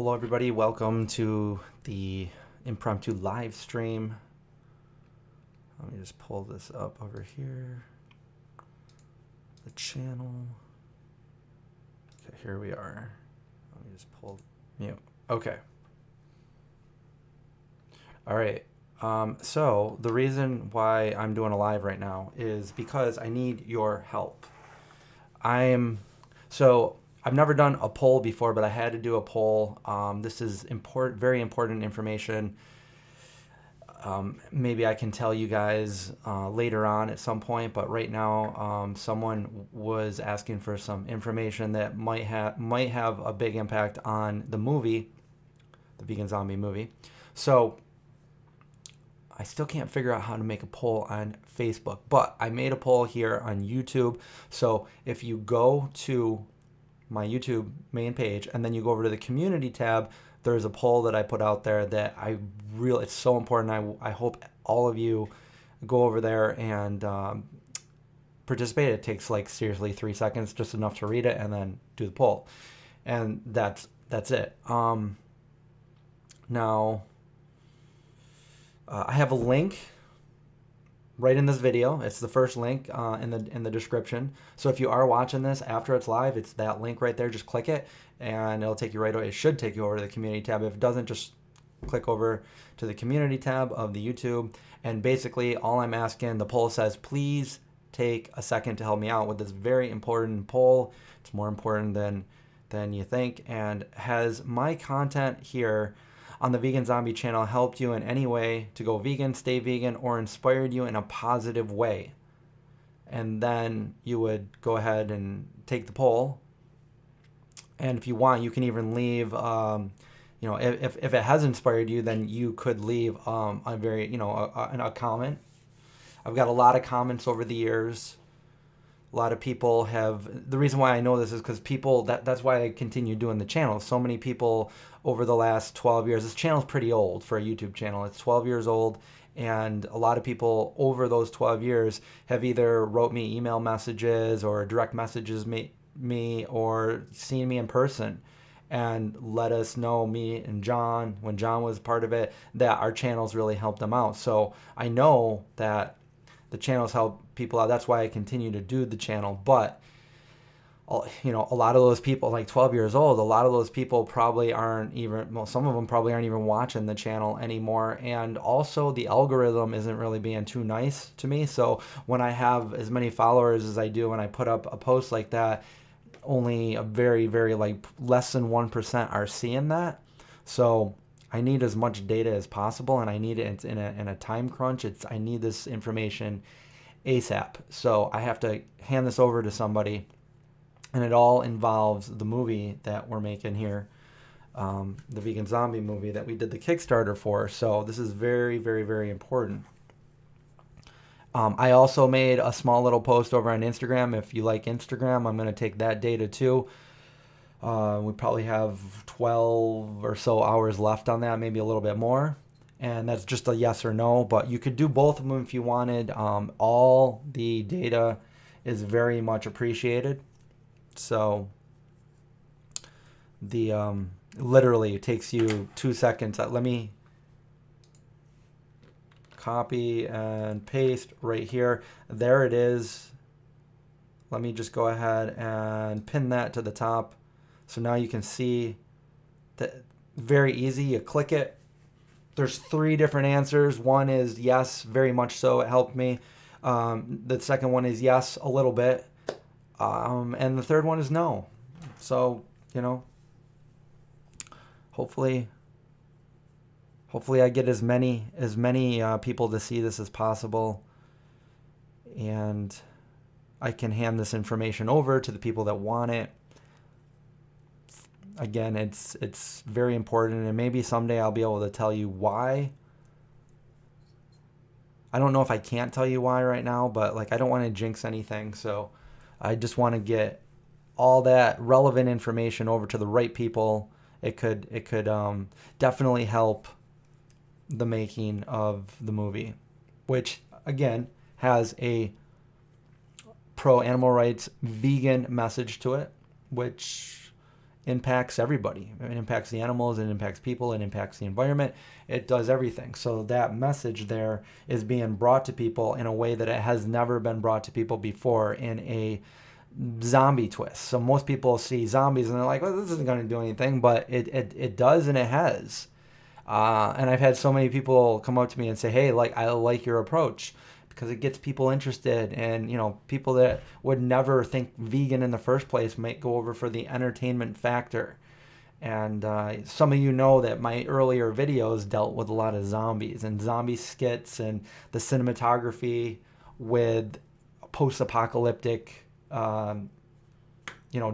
Hello everybody, welcome to the impromptu live stream. Let me just pull this up over here. The channel. Okay, here we are. Let me just pull mute. Okay. All right. So the reason why I'm doing a live right now is because I need your help. I've never done a poll before, but I had to do a poll. This is very important information. Maybe I can tell you guys later on at some point, but right now someone was asking for some information that might have a big impact on the movie, the Vegan Zombie movie. So I still can't figure out how to make a poll on Facebook, but I made a poll here on YouTube. So if you go to my YouTube main page and then you go over to the community tab, there's a poll that I put out there that it's so important. I hope all of you go over there and participate. It takes like seriously 3 seconds, just enough to read it and then do the poll. And that's it. Now I have a link right in this video. It's the first link in the description. So if you are watching this after it's live, it's that link right there. Just click it and it'll take you right away. It should take you over to the community tab. If it doesn't, just click over to the community tab of the YouTube. And basically all I'm asking, the poll says, please take a second to help me out with this very important poll. It's more important than you think. And has my content here on the Vegan Zombie channel helped you in any way to go vegan, stay vegan, or inspired you in a positive way? And then you would go ahead and take the poll. And if you want, you can even leave, if it has inspired you, then you could leave a comment. I've got a lot of comments over the years. A lot of people have, the reason why I know this is because that's why I continue doing the channel. So many people over the last 12 years, this channel is pretty old for a YouTube channel. It's 12 years old. And a lot of people over those 12 years have either wrote me email messages or direct messages me or seen me in person and let us know, me and John, when John was part of it, that our channels really helped them out. So I know that the channels help people out. That's why I continue to do the channel. But, a lot of those people, like 12 years old, a lot of those people probably aren't even, well, some of them probably aren't even watching the channel anymore. And also the algorithm isn't really being too nice to me. So when I have as many followers as I do and I put up a post like that, only a very, very less than 1% are seeing that. So I need as much data as possible, and I need it in a time crunch. I need this information ASAP. So I have to hand this over to somebody, and it all involves the movie that we're making here, the Vegan Zombie movie that we did the Kickstarter for. So this is very, very, very important. I also made a small little post over on Instagram. If you like Instagram, I'm going to take that data too. We probably have 12 or so hours left on that, maybe a little bit more. And that's just a yes or no, but you could do both of them if you wanted. All the data is very much appreciated. So literally it takes you 2 seconds. Let me copy and paste right here. There it is. Let me just go ahead and pin that to the top. So now you can see that very easy. You click it. There's 3 different answers. One is yes, very much so. It helped me. The second one is yes, a little bit. And the third one is no. So, hopefully I get as many people to see this as possible. And I can hand this information over to the people that want it. Again, it's very important, and maybe someday I'll be able to tell you why. I don't know if I can't tell you why right now, but I don't want to jinx anything, so I just want to get all that relevant information over to the right people. It could definitely help the making of the movie, which again has a pro animal rights vegan message to it, which impacts everybody. It impacts the animals, it impacts people, it impacts the environment. It does everything. So that message there is being brought to people in a way that it has never been brought to people before, in a zombie twist. So most people see zombies and they're like, well, this isn't going to do anything, but it does, and it has. And I've had so many people come up to me and say, hey, like, I like your approach, because it gets people interested. And, you know, people that would never think vegan in the first place might go over for the entertainment factor. And some of you know that my earlier videos dealt with a lot of zombies and zombie skits and the cinematography with post-apocalyptic,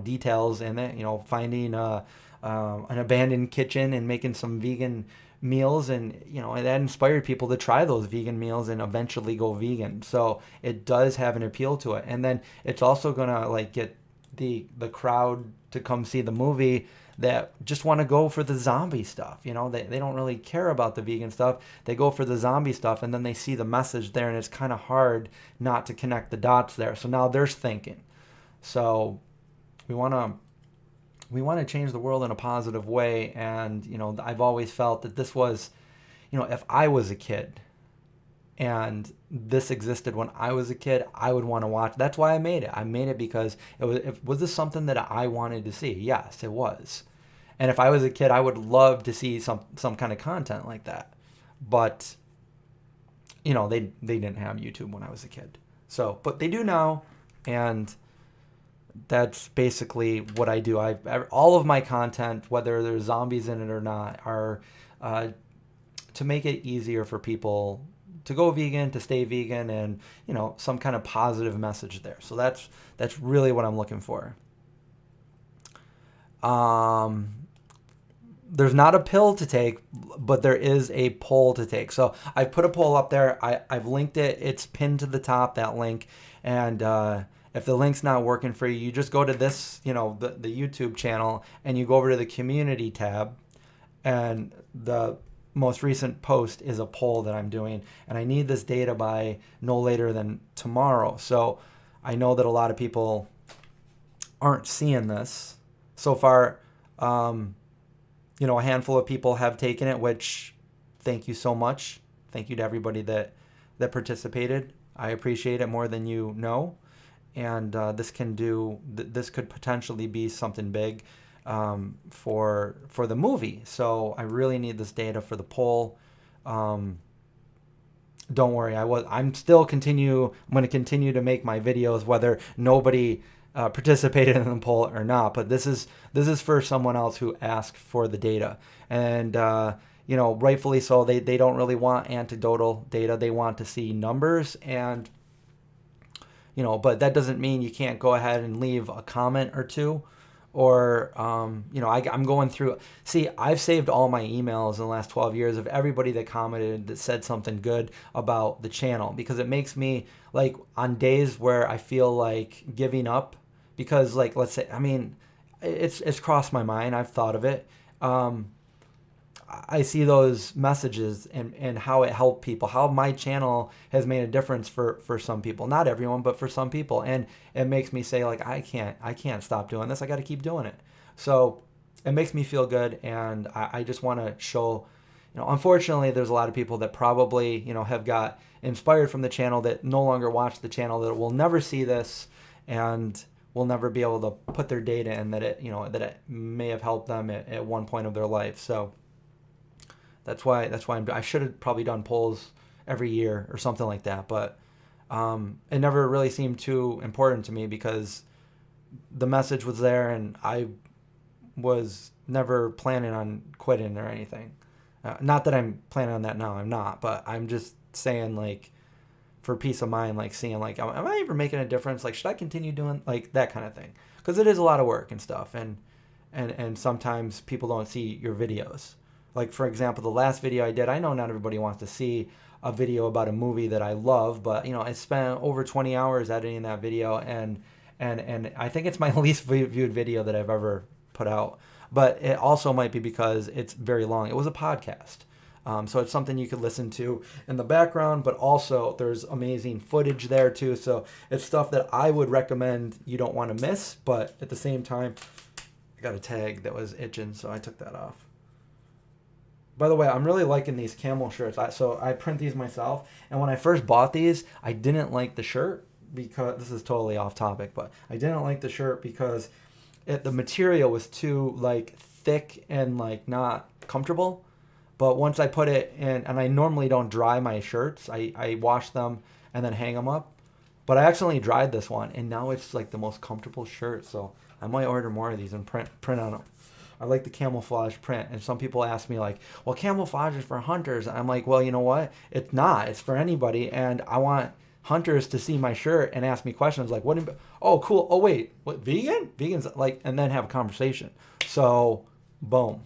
details in it. You know, finding an abandoned kitchen and making some vegan meals, and that inspired people to try those vegan meals and eventually go vegan. So it does have an appeal to it, and then it's also gonna like get the crowd to come see the movie that just want to go for the zombie stuff. They don't really care about the vegan stuff. They go for the zombie stuff, and then they see the message there, and it's kind of hard not to connect the dots there. So now there's thinking. So we want to change the world in a positive way. And I've always felt that this was, if I was a kid and this existed when I was a kid, I would want to watch. That's why I made it. I made it because was this something that I wanted to see? Yes, it was. And if I was a kid, I would love to see some kind of content like that. But they didn't have YouTube when I was a kid. So, but they do now, and that's basically what I do. All of my content, whether there's zombies in it or not, are to make it easier for people to go vegan, to stay vegan, and some kind of positive message there. So that's really what I'm looking for. There's not a pill to take, but there is a poll to take. So I've put a poll up there. I've linked it. It's pinned to the top, that link. And if the link's not working for you, you just go to this, the YouTube channel, and you go over to the community tab, and the most recent post is a poll that I'm doing, and I need this data by no later than tomorrow. So I know that a lot of people aren't seeing this so far. A handful of people have taken it, which thank you so much. Thank you to everybody that participated. I appreciate it more than you know. And this could potentially be something big for the movie. So I really need this data for the poll. Don't worry, I'm going to continue to make my videos whether nobody participated in the poll or not. But this is for someone else who asked for the data, and rightfully so. They don't really want anecdotal data. They want to see numbers, and but that doesn't mean you can't go ahead and leave a comment or two. Or, I'm going through. See, I've saved all my emails in the last 12 years of everybody that commented that said something good about the channel, because it makes me, like, on days where I feel like giving up, because, like, let's say, it's crossed my mind. I've thought of it. I see those messages and how it helped people, how my channel has made a difference for some people, not everyone, but for some people. And it makes me say, like, I can't stop doing this. I got to keep doing it. So it makes me feel good. And I just want to show, unfortunately, there's a lot of people that probably, have got inspired from the channel that no longer watch the channel, that will never see this and will never be able to put their data in, that it may have helped them at one point of their life. So That's why I should have probably done polls every year or something like that, but it never really seemed too important to me, because the message was there, and I was never planning on quitting or anything. Not that I'm planning on that now, I'm not, but I'm just saying, like, for peace of mind, like, seeing, like, am I ever making a difference? Like, should I continue doing, like, that kind of thing? Because it is a lot of work and stuff, and sometimes people don't see your videos. Like, for example, the last video I did, I know not everybody wants to see a video about a movie that I love, but, I spent over 20 hours editing that video, and I think it's my least viewed video that I've ever put out. But it also might be because it's very long. It was a podcast. So it's something you could listen to in the background, but also there's amazing footage there too. So it's stuff that I would recommend you don't want to miss, but at the same time, I got a tag that was itching, so I took that off. By the way, I'm really liking these camel shirts. So I print these myself, and when I first bought these, I didn't like the shirt because this is totally off topic, but I didn't like the shirt because the material was too like thick and like not comfortable. But once I put it in, and I normally don't dry my shirts, I wash them and then hang them up. But I accidentally dried this one, and now it's like the most comfortable shirt. So I might order more of these and print on them. I like the camouflage print. And some people ask me like, well, camouflage is for hunters. I'm like, well, you know what? It's not. It's for anybody. And I want hunters to see my shirt and ask me questions like, what? Oh, cool. Oh, wait, what? Vegan? Vegans like, and then have a conversation. So, boom.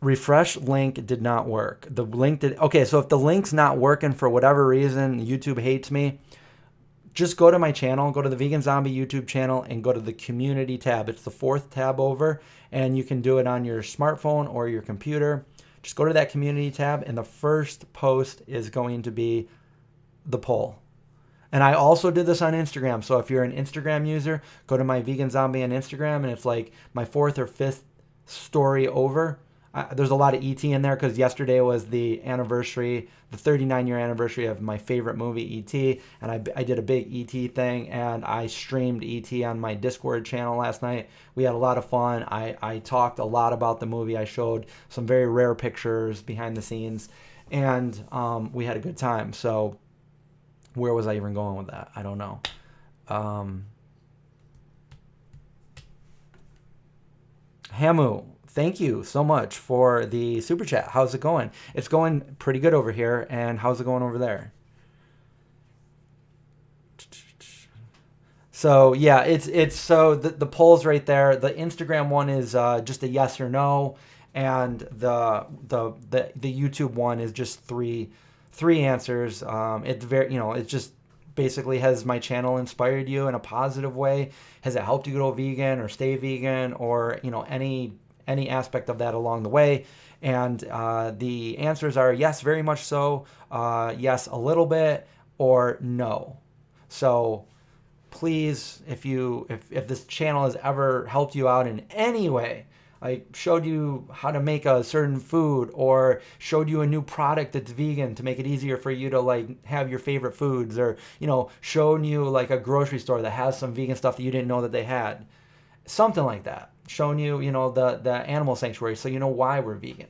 Refresh link did not work. The link did. Okay, so if the link's not working for whatever reason, YouTube hates me. Just go to my channel, go to the Vegan Zombie YouTube channel, and go to the community tab. It's the 4th tab over, and you can do it on your smartphone or your computer. Just go to that community tab, and the first post is going to be the poll. And I also did this on Instagram. So if you're an Instagram user, go to my Vegan Zombie on Instagram, and it's like my 4th or 5th story over. There's a lot of ET in there because yesterday was the anniversary, the 39-year anniversary of my favorite movie, ET, and I did a big ET thing, and I streamed ET on my Discord channel last night. We had a lot of fun. I talked a lot about the movie. I showed some very rare pictures behind the scenes, and we had a good time. So where was I even going with that? I don't know. Hamu, thank you so much for the super chat. How's it going? It's going pretty good over here. And how's it going over there? So yeah, it's so the poll's right there. The Instagram one is just a yes or no, and the YouTube one is just three answers. It's very, it's just basically, has my channel inspired you in a positive way? Has it helped you go vegan or stay vegan, or any aspect of that along the way? And the answers are yes, very much so, yes, a little bit, or no. So please, if this channel has ever helped you out in any way, like showed you how to make a certain food, or showed you a new product that's vegan to make it easier for you to like have your favorite foods, or shown you like a grocery store that has some vegan stuff that you didn't know that they had, something like that, shown you the animal sanctuary, so you know why we're vegan,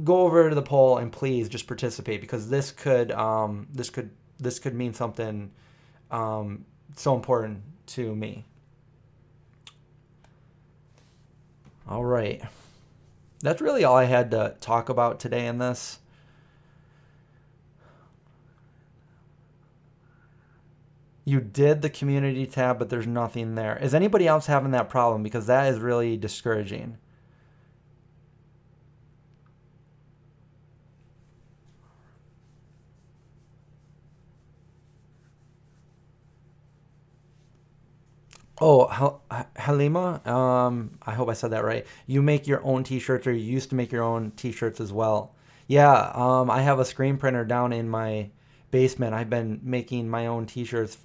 go over to the poll and please just participate, because this could mean something so important to me. All right. That's really all I had to talk about today in this. You did the community tab, but there's nothing there. Is anybody else having that problem? Because that is really discouraging. Oh, Halima, I hope I said that right. You make your own t-shirts, or you used to make your own t-shirts as well. Yeah, I have a screen printer down in my basement. I've been making my own t-shirts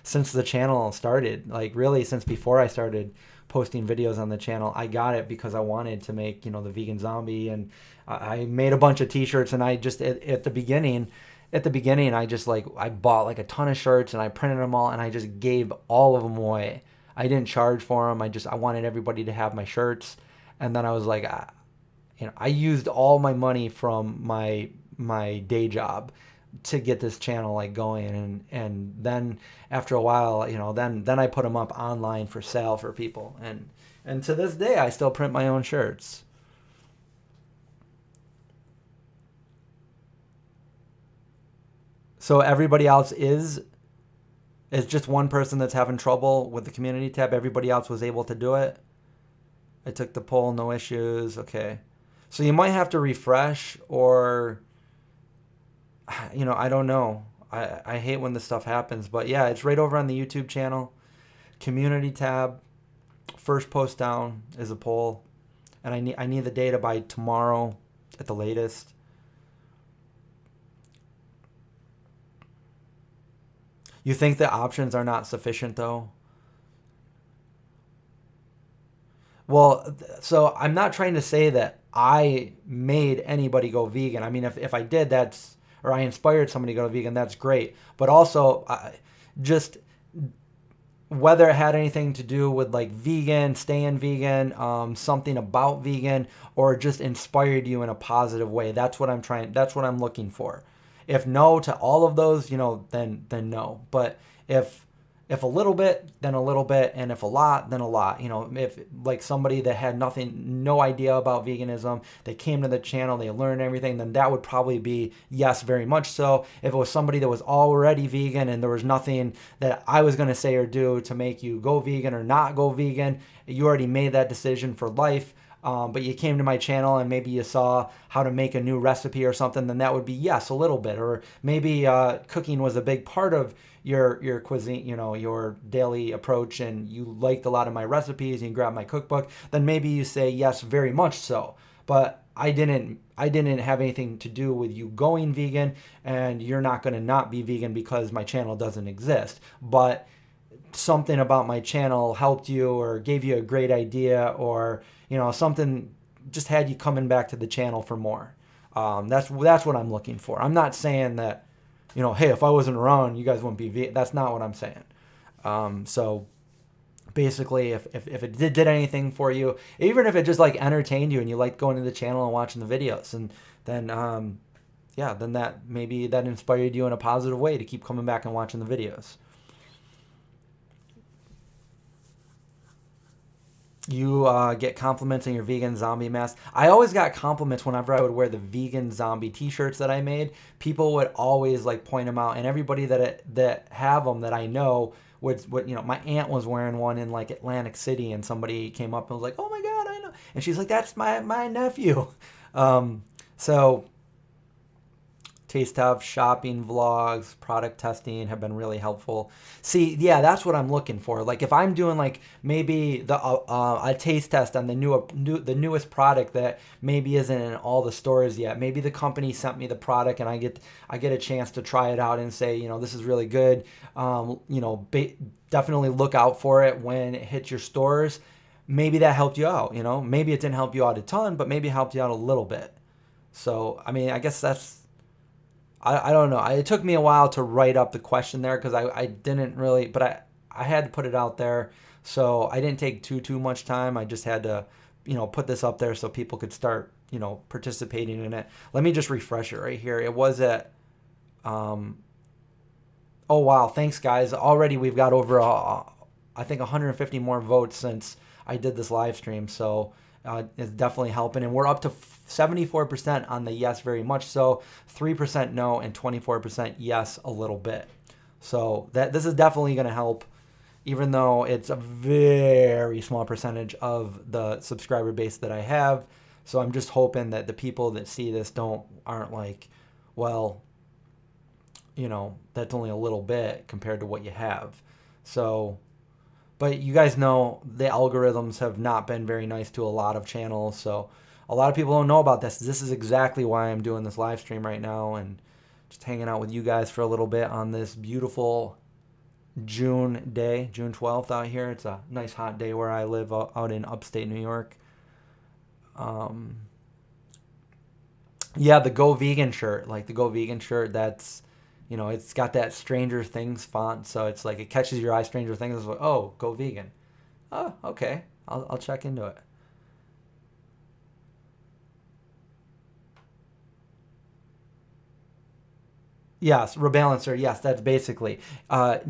since the channel started. Like really since before I started posting videos on the channel. I got it because I wanted to make, the vegan zombie, and I made a bunch of t-shirts, and I just at the beginning, I bought like a ton of shirts, and I printed them all, and I just gave all of them away. I didn't charge for them. I wanted everybody to have my shirts. And then I was like, I used all my money from my day job to get this channel like going, and then after a while, then I put them up online for sale for people, and to this day I still print my own shirts. So everybody else is just one person that's having trouble with the community tab. Everybody else was able to do it. I took the poll, no issues. Okay. So you might have to refresh, or, I don't know. I hate when this stuff happens. But yeah, it's right over on the YouTube channel. Community tab. First post down is a poll. And I need the data by tomorrow at the latest. You think the options are not sufficient though? Well, so I'm not trying to say that I made anybody go vegan. I mean, if I did, that's, or I inspired somebody to go vegan, that's great. But also, just whether it had anything to do with like vegan, staying vegan, something about vegan, or just inspired you in a positive way. That's what I'm trying. That's what I'm looking for. If no to all of those, then no. But if a little bit, then a little bit, and if a lot, then a lot. If like somebody that had no idea about veganism, they came to the channel, they learned everything, then that would probably be yes, very much so. If it was somebody that was already vegan and there was nothing that I was going to say or do to make you go vegan or not go vegan, you already made that decision for life. But you came to my channel and maybe you saw how to make a new recipe or something, then that would be yes, a little bit. Or maybe cooking was a big part of your cuisine, your daily approach, and you liked a lot of my recipes and you grabbed my cookbook, then maybe you say yes, very much so. But I didn't have anything to do with you going vegan, and you're not going to not be vegan because my channel doesn't exist. But something about my channel helped you or gave you a great idea, or something just had you coming back to the channel for more. That's what I'm looking for. I'm not saying that, hey, if I wasn't around, you guys wouldn't be vegan. That's not what I'm saying. So basically, if it did anything for you, even if it just like entertained you and you liked going to the channel and watching the videos, and then then that maybe that inspired you in a positive way to keep coming back and watching the videos. You get compliments on your vegan zombie mask. I always got compliments whenever I would wear the vegan zombie t-shirts that I made. People would always like point them out, and everybody that have them that I know would my aunt was wearing one in like Atlantic City, and somebody came up and was like, "Oh my God, I know," and she's like, "That's my nephew." So taste test, shopping vlogs, product testing have been really helpful. See, yeah, that's what I'm looking for. Like if I'm doing like maybe a taste test on the newest product that maybe isn't in all the stores yet. Maybe the company sent me the product and I get a chance to try it out and say, this is really good. Definitely look out for it when it hits your stores. Maybe that helped you out. Maybe it didn't help you out a ton, but maybe it helped you out a little bit. So I mean, I guess that's. I don't know. It took me a while to write up the question there because I didn't really, but I had to put it out there. So I didn't take too much time. I just had to, put this up there so people could start, participating in it. Let me just refresh it right here. It was at, oh wow, thanks guys. Already we've got over, I think 150 more votes since I did this live stream. So it's definitely helping. And we're up to 74% on the yes, very much so, 3% no, and 24% yes, a little bit. So this is definitely going to help, even though it's a very small percentage of the subscriber base that I have. So I'm just hoping that the people that see this aren't like, well, that's only a little bit compared to what you have. So, but you guys know the algorithms have not been very nice to a lot of channels. So a lot of people don't know about this. This is exactly why I'm doing this live stream right now and just hanging out with you guys for a little bit on this beautiful June day, June 12th out here. It's a nice hot day where I live out in upstate New York. Yeah, the Go Vegan shirt, that's, it's got that Stranger Things font. So it's like, it catches your eye, Stranger Things. It's like, oh, Go Vegan. Oh, okay. I'll check into it. Yes, rebalancer. Yes, that's basically.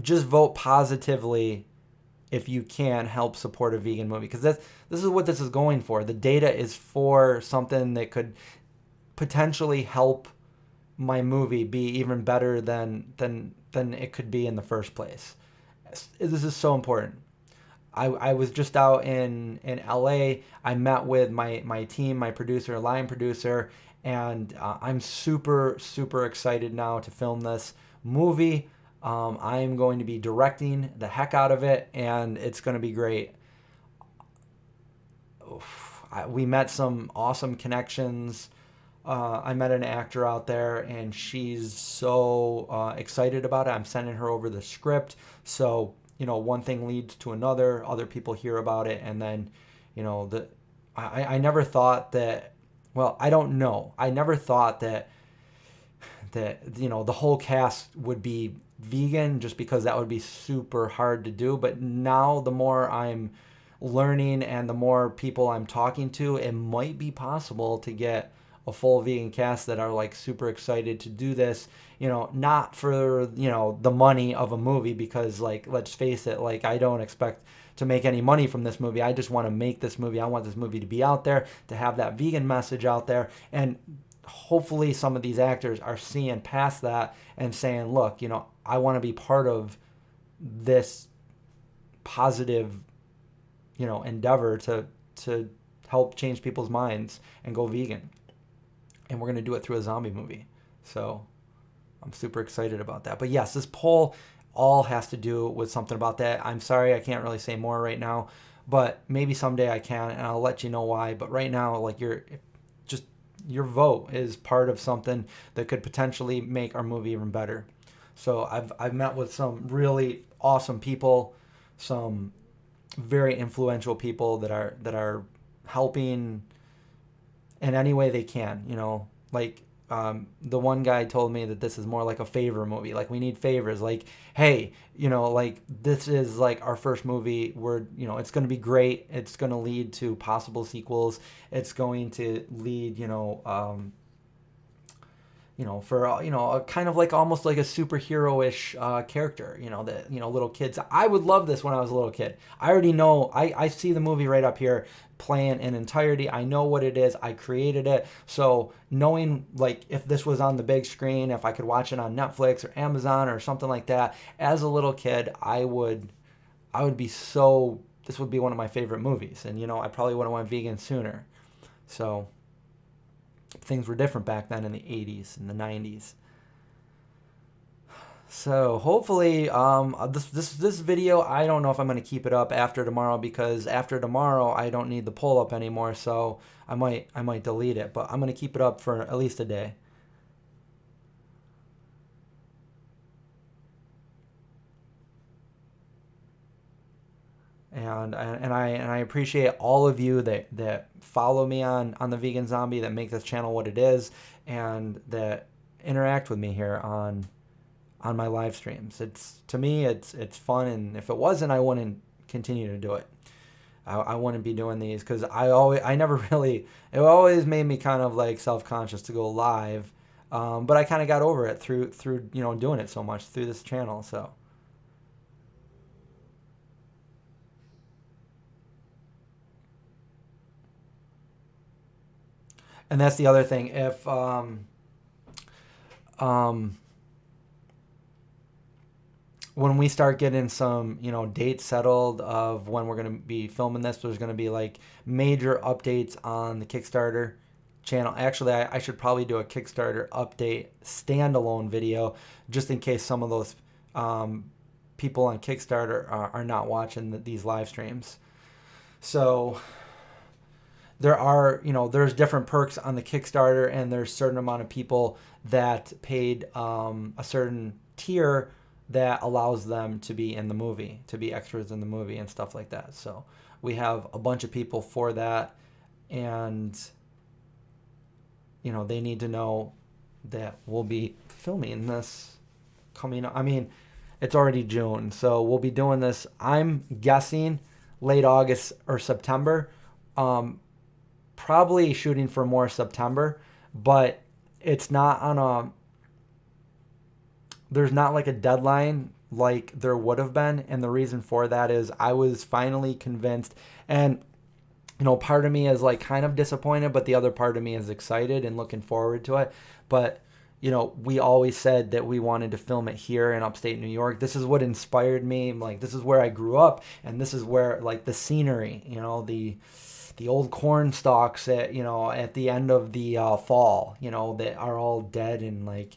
Just vote positively if you can help support a vegan movie, because this is what this is going for. The data is for something that could potentially help my movie be even better than it could be in the first place. This is so important. I was just out in LA. I met with my team, my producer, line producer, and I'm super excited now to film this movie. I'm going to be directing the heck out of it, and it's going to be great. We met some awesome connections. I met an actor out there, and she's so excited about it. I'm sending her over the script. So, one thing leads to another. Other people hear about it, and then, I never thought that. Well, I don't know. I never thought that the whole cast would be vegan, just because that would be super hard to do. But now the more I'm learning and the more people I'm talking to, it might be possible to get a full vegan cast that are like super excited to do this, not for, the money of a movie, because, like, let's face it, like, I don't expect to make any money from this movie. I just want to make this movie. I want this movie to be out there, to have that vegan message out there. And hopefully some of these actors are seeing past that and saying, look, I want to be part of this positive, endeavor to help change people's minds and go vegan. And we're going to do it through a zombie movie. So I'm super excited about that. But yes, this poll all has to do with something about that. I'm sorry I can't really say more right now, but maybe someday I can, and I'll let you know why. But right now, like, your vote is part of something that could potentially make our movie even better. So I've met with some really awesome people, some very influential people that are helping in any way they can. Like, the one guy told me that this is more like a favor movie. Like, we need favors. Like, hey, like, this is like our first movie. We're, it's going to be great. It's going to lead to possible sequels. It's going to lead, for a kind of like almost like a superhero-ish character, that little kids. I would love this when I was a little kid. I already know. I see the movie right up here playing in entirety. I know what it is. I created it. So knowing, like, if this was on the big screen, if I could watch it on Netflix or Amazon or something like that, as a little kid, I would be so. This would be one of my favorite movies, and I probably would have went vegan sooner. So things were different back then in the 80s and the 90s. So hopefully this video, I don't know if I'm going to keep it up after tomorrow, because after tomorrow I don't need the poll up anymore, so I might delete it, but I'm going to keep it up for at least a day. And I appreciate all of you that follow me on the Vegan Zombie, that make this channel what it is, and that interact with me here on my live streams. To me it's fun, and if it wasn't, I wouldn't continue to do it. I wouldn't be doing these, because I never really, it always made me kind of like self-conscious to go live, but I kind of got over it through doing it so much through this channel. So. And that's the other thing. If when we start getting some, dates settled of when we're going to be filming this, there's going to be like major updates on the Kickstarter channel. Actually, I should probably do a Kickstarter update standalone video, just in case some of those people on Kickstarter are not watching these live streams. So there are, there's different perks on the Kickstarter, and there's a certain amount of people that paid a certain tier that allows them to be in the movie, to be extras in the movie and stuff like that. So we have a bunch of people for that, and they need to know that we'll be filming this coming up. I mean, it's already June, so we'll be doing this, I'm guessing, late August or September. Probably shooting for more September, but it's not on there's not like a deadline like there would have been. And the reason for that is I was finally convinced, and part of me is like kind of disappointed, but the other part of me is excited and looking forward to it. But we always said that we wanted to film it here in upstate New York. This is what inspired me. Like, this is where I grew up, and this is where, like, the scenery, the old corn stalks at the end of the fall, that are all dead, and like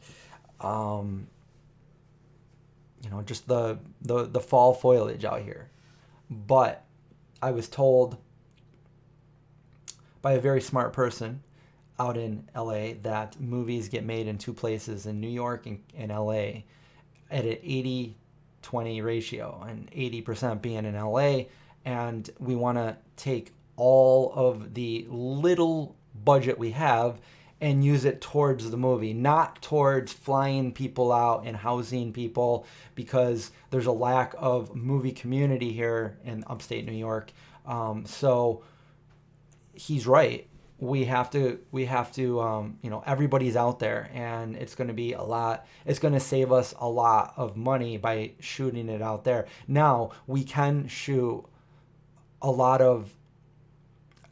just the fall foliage out here. But I was told by a very smart person out in LA that movies get made in two places, in New York and LA, at an 80-20 ratio, and 80% being in LA. And we want to take all of the little budget we have and use it towards the movie, not towards flying people out and housing people, because there's a lack of movie community here in upstate New York. So he's right. We have to, everybody's out there, and it's going to be it's going to save us a lot of money by shooting it out there. Now, we can shoot a lot of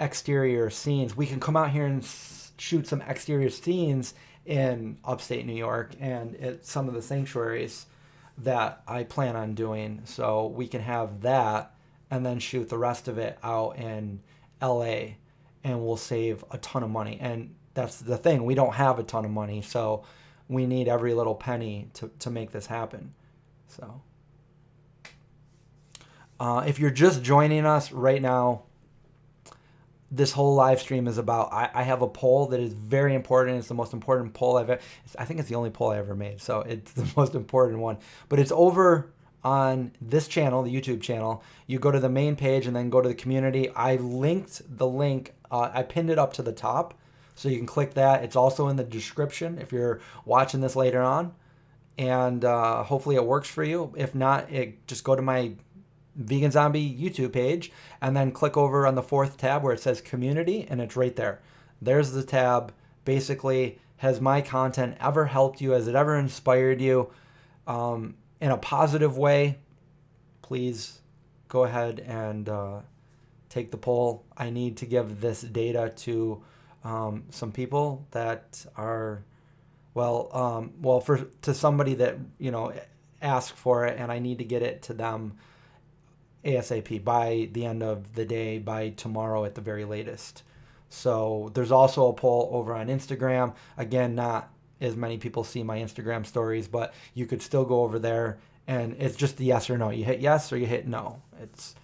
exterior scenes. We can come out here and shoot some exterior scenes in upstate New York and at some of the sanctuaries that I plan on doing. So we can have that and then shoot the rest of it out in LA, and we'll save a ton of money. And that's the thing, we don't have a ton of money, so we need every little penny to make this happen. So if you're just joining us right now, this whole live stream is about, I have a poll that is very important. It's the most important poll I think it's the only poll I ever made, so it's the most important one. But it's over on this channel, the YouTube channel. You go to the main page and then go to the community. I linked the link. I pinned it up to the top, so you can click that. It's also in the description if you're watching this later on. And hopefully it works for you. If not, just go to my Vegan Zombie YouTube page and then click over on the fourth tab where it says community, and it's right there. There's the tab. Basically, has my content ever helped you? Has it ever inspired you in a positive way? Please go ahead and take the poll. I need to give this data to some people that are, to somebody that, asked for it, and I need to get it to them ASAP by the end of the day, by tomorrow at the very latest. So there's also a poll over on Instagram. Again, not as many people see my Instagram stories, but you could still go over there, and it's just the yes or no. You hit yes or you hit no. It's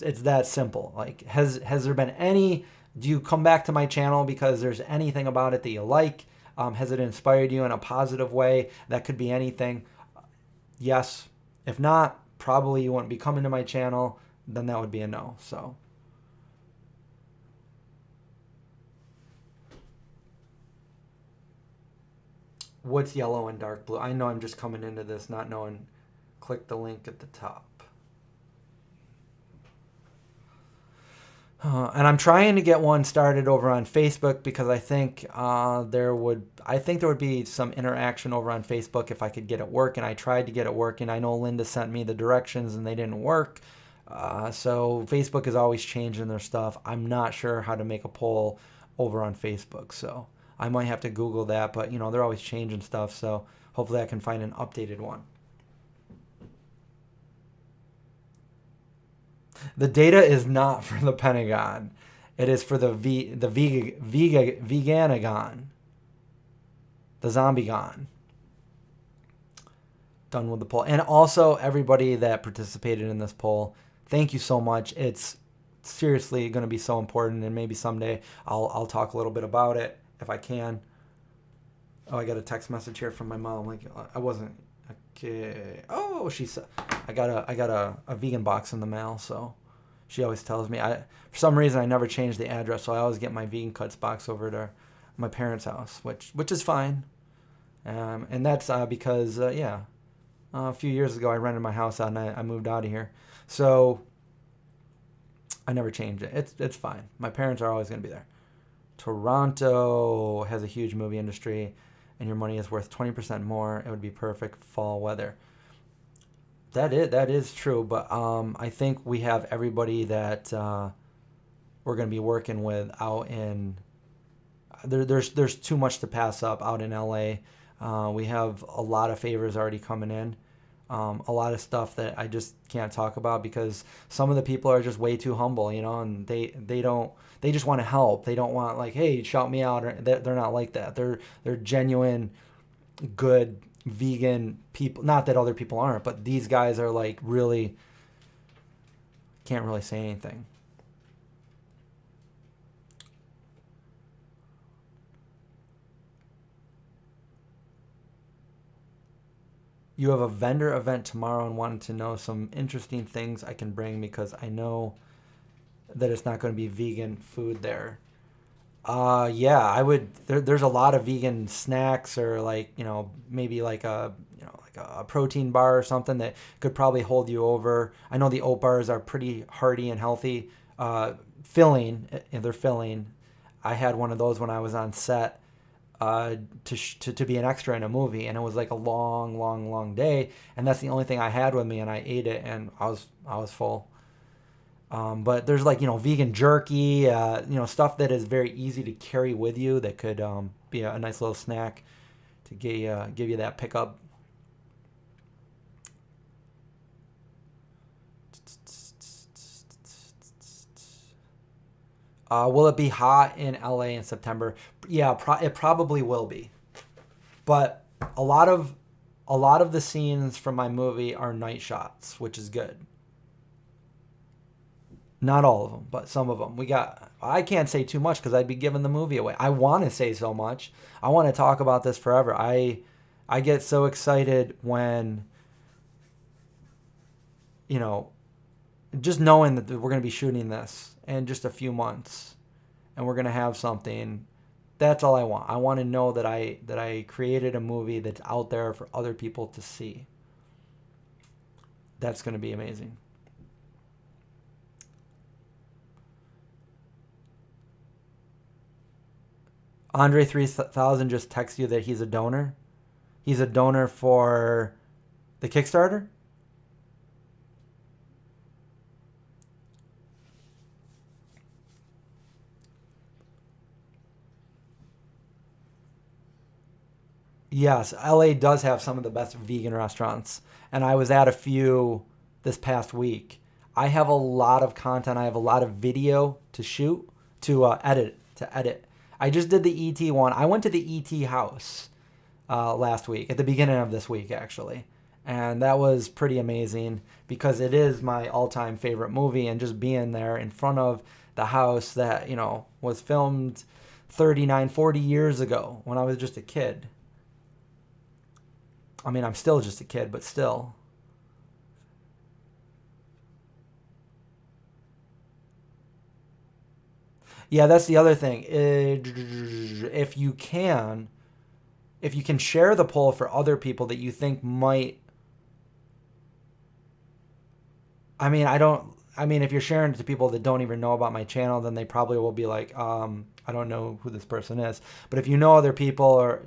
that simple. Like, has there been any, do you come back to my channel because there's anything about it that you like? Has it inspired you in a positive way? That could be anything. Yes. If not, probably you wouldn't be coming to my channel. Then that would be a no. So what's yellow and dark blue? I know I'm just coming into this not knowing. Click the link at the top. And I'm trying to get one started over on Facebook, because I think there would be some interaction over on Facebook if I could get it working. I tried to get it working. I know Linda sent me the directions and they didn't work. So Facebook is always changing their stuff. I'm not sure how to make a poll over on Facebook, so I might have to Google that. But they're always changing stuff, so hopefully I can find an updated one. The data is not for the Pentagon. It is for the Veganagon. The Zombiegon. Done with the poll. And also, everybody that participated in this poll, thank you so much. It's seriously going to be so important, and maybe someday I'll talk a little bit about it if I can. Oh, I got a text message here from my mom. Like, I wasn't... Okay. Oh, she said I got a vegan box in the mail, so she always tells me. For some reason I never changed the address, so I always get my vegan cuts box over to my parents' house, which is fine. And that's because a few years ago I rented my house out and I moved out of here, so I never changed it. It's fine. My parents are always going to be there. Toronto has a huge movie industry, and your money is worth 20% more. It would be perfect fall weather. That is true, but I think we have everybody that we're going to be working with out in. There's too much to pass up out in LA. We have a lot of favors already coming in. A lot of stuff that I just can't talk about because some of the people are just way too humble, and they just want to help. They don't want, like, hey, shout me out. Or they're not like that. They're genuine, good vegan people. Not that other people aren't, but these guys are like really can't really say anything. You have a vendor event tomorrow and wanted to know some interesting things I can bring because I know that it's not going to be vegan food there. Yeah, I would. There's a lot of vegan snacks, or like maybe like a protein bar or something that could probably hold you over. I know the oat bars are pretty hearty and healthy, filling, and they're filling. I had one of those when I was on set to be an extra in a movie, and it was like a long, long, long day, and that's the only thing I had with me, and I ate it, and I was full. But there's like vegan jerky, stuff that is very easy to carry with you that could be a nice little snack to give you that pickup. Will it be hot in LA in September? Yeah, it probably will be. But a lot of the scenes from my movie are night shots, which is good. Not all of them, but some of them. I can't say too much because I'd be giving the movie away. I want to say so much. I want to talk about this forever. I get so excited when, you know, just knowing that we're going to be shooting this in just a few months and we're going to have something. That's all I want. I want to know that I created a movie that's out there for other people to see. That's going to be amazing. Andre 3000 just texted you that he's a donor. He's a donor for the Kickstarter. Yes, LA does have some of the best vegan restaurants, and I was at a few this past week. I have a lot of content. I have a lot of video to shoot, to edit. I just did the ET one. I went to the ET house last week, at the beginning of this week, actually. And that was pretty amazing because it is my all-time favorite movie, and just being there in front of the house that, was filmed 39, 40 years ago when I was just a kid. I mean, I'm still just a kid, but still. Yeah, that's the other thing. If you can share the poll for other people that you think might, I mean, if you're sharing it to people that don't even know about my channel, then they probably will be like, I don't know who this person is. But if you know other people, or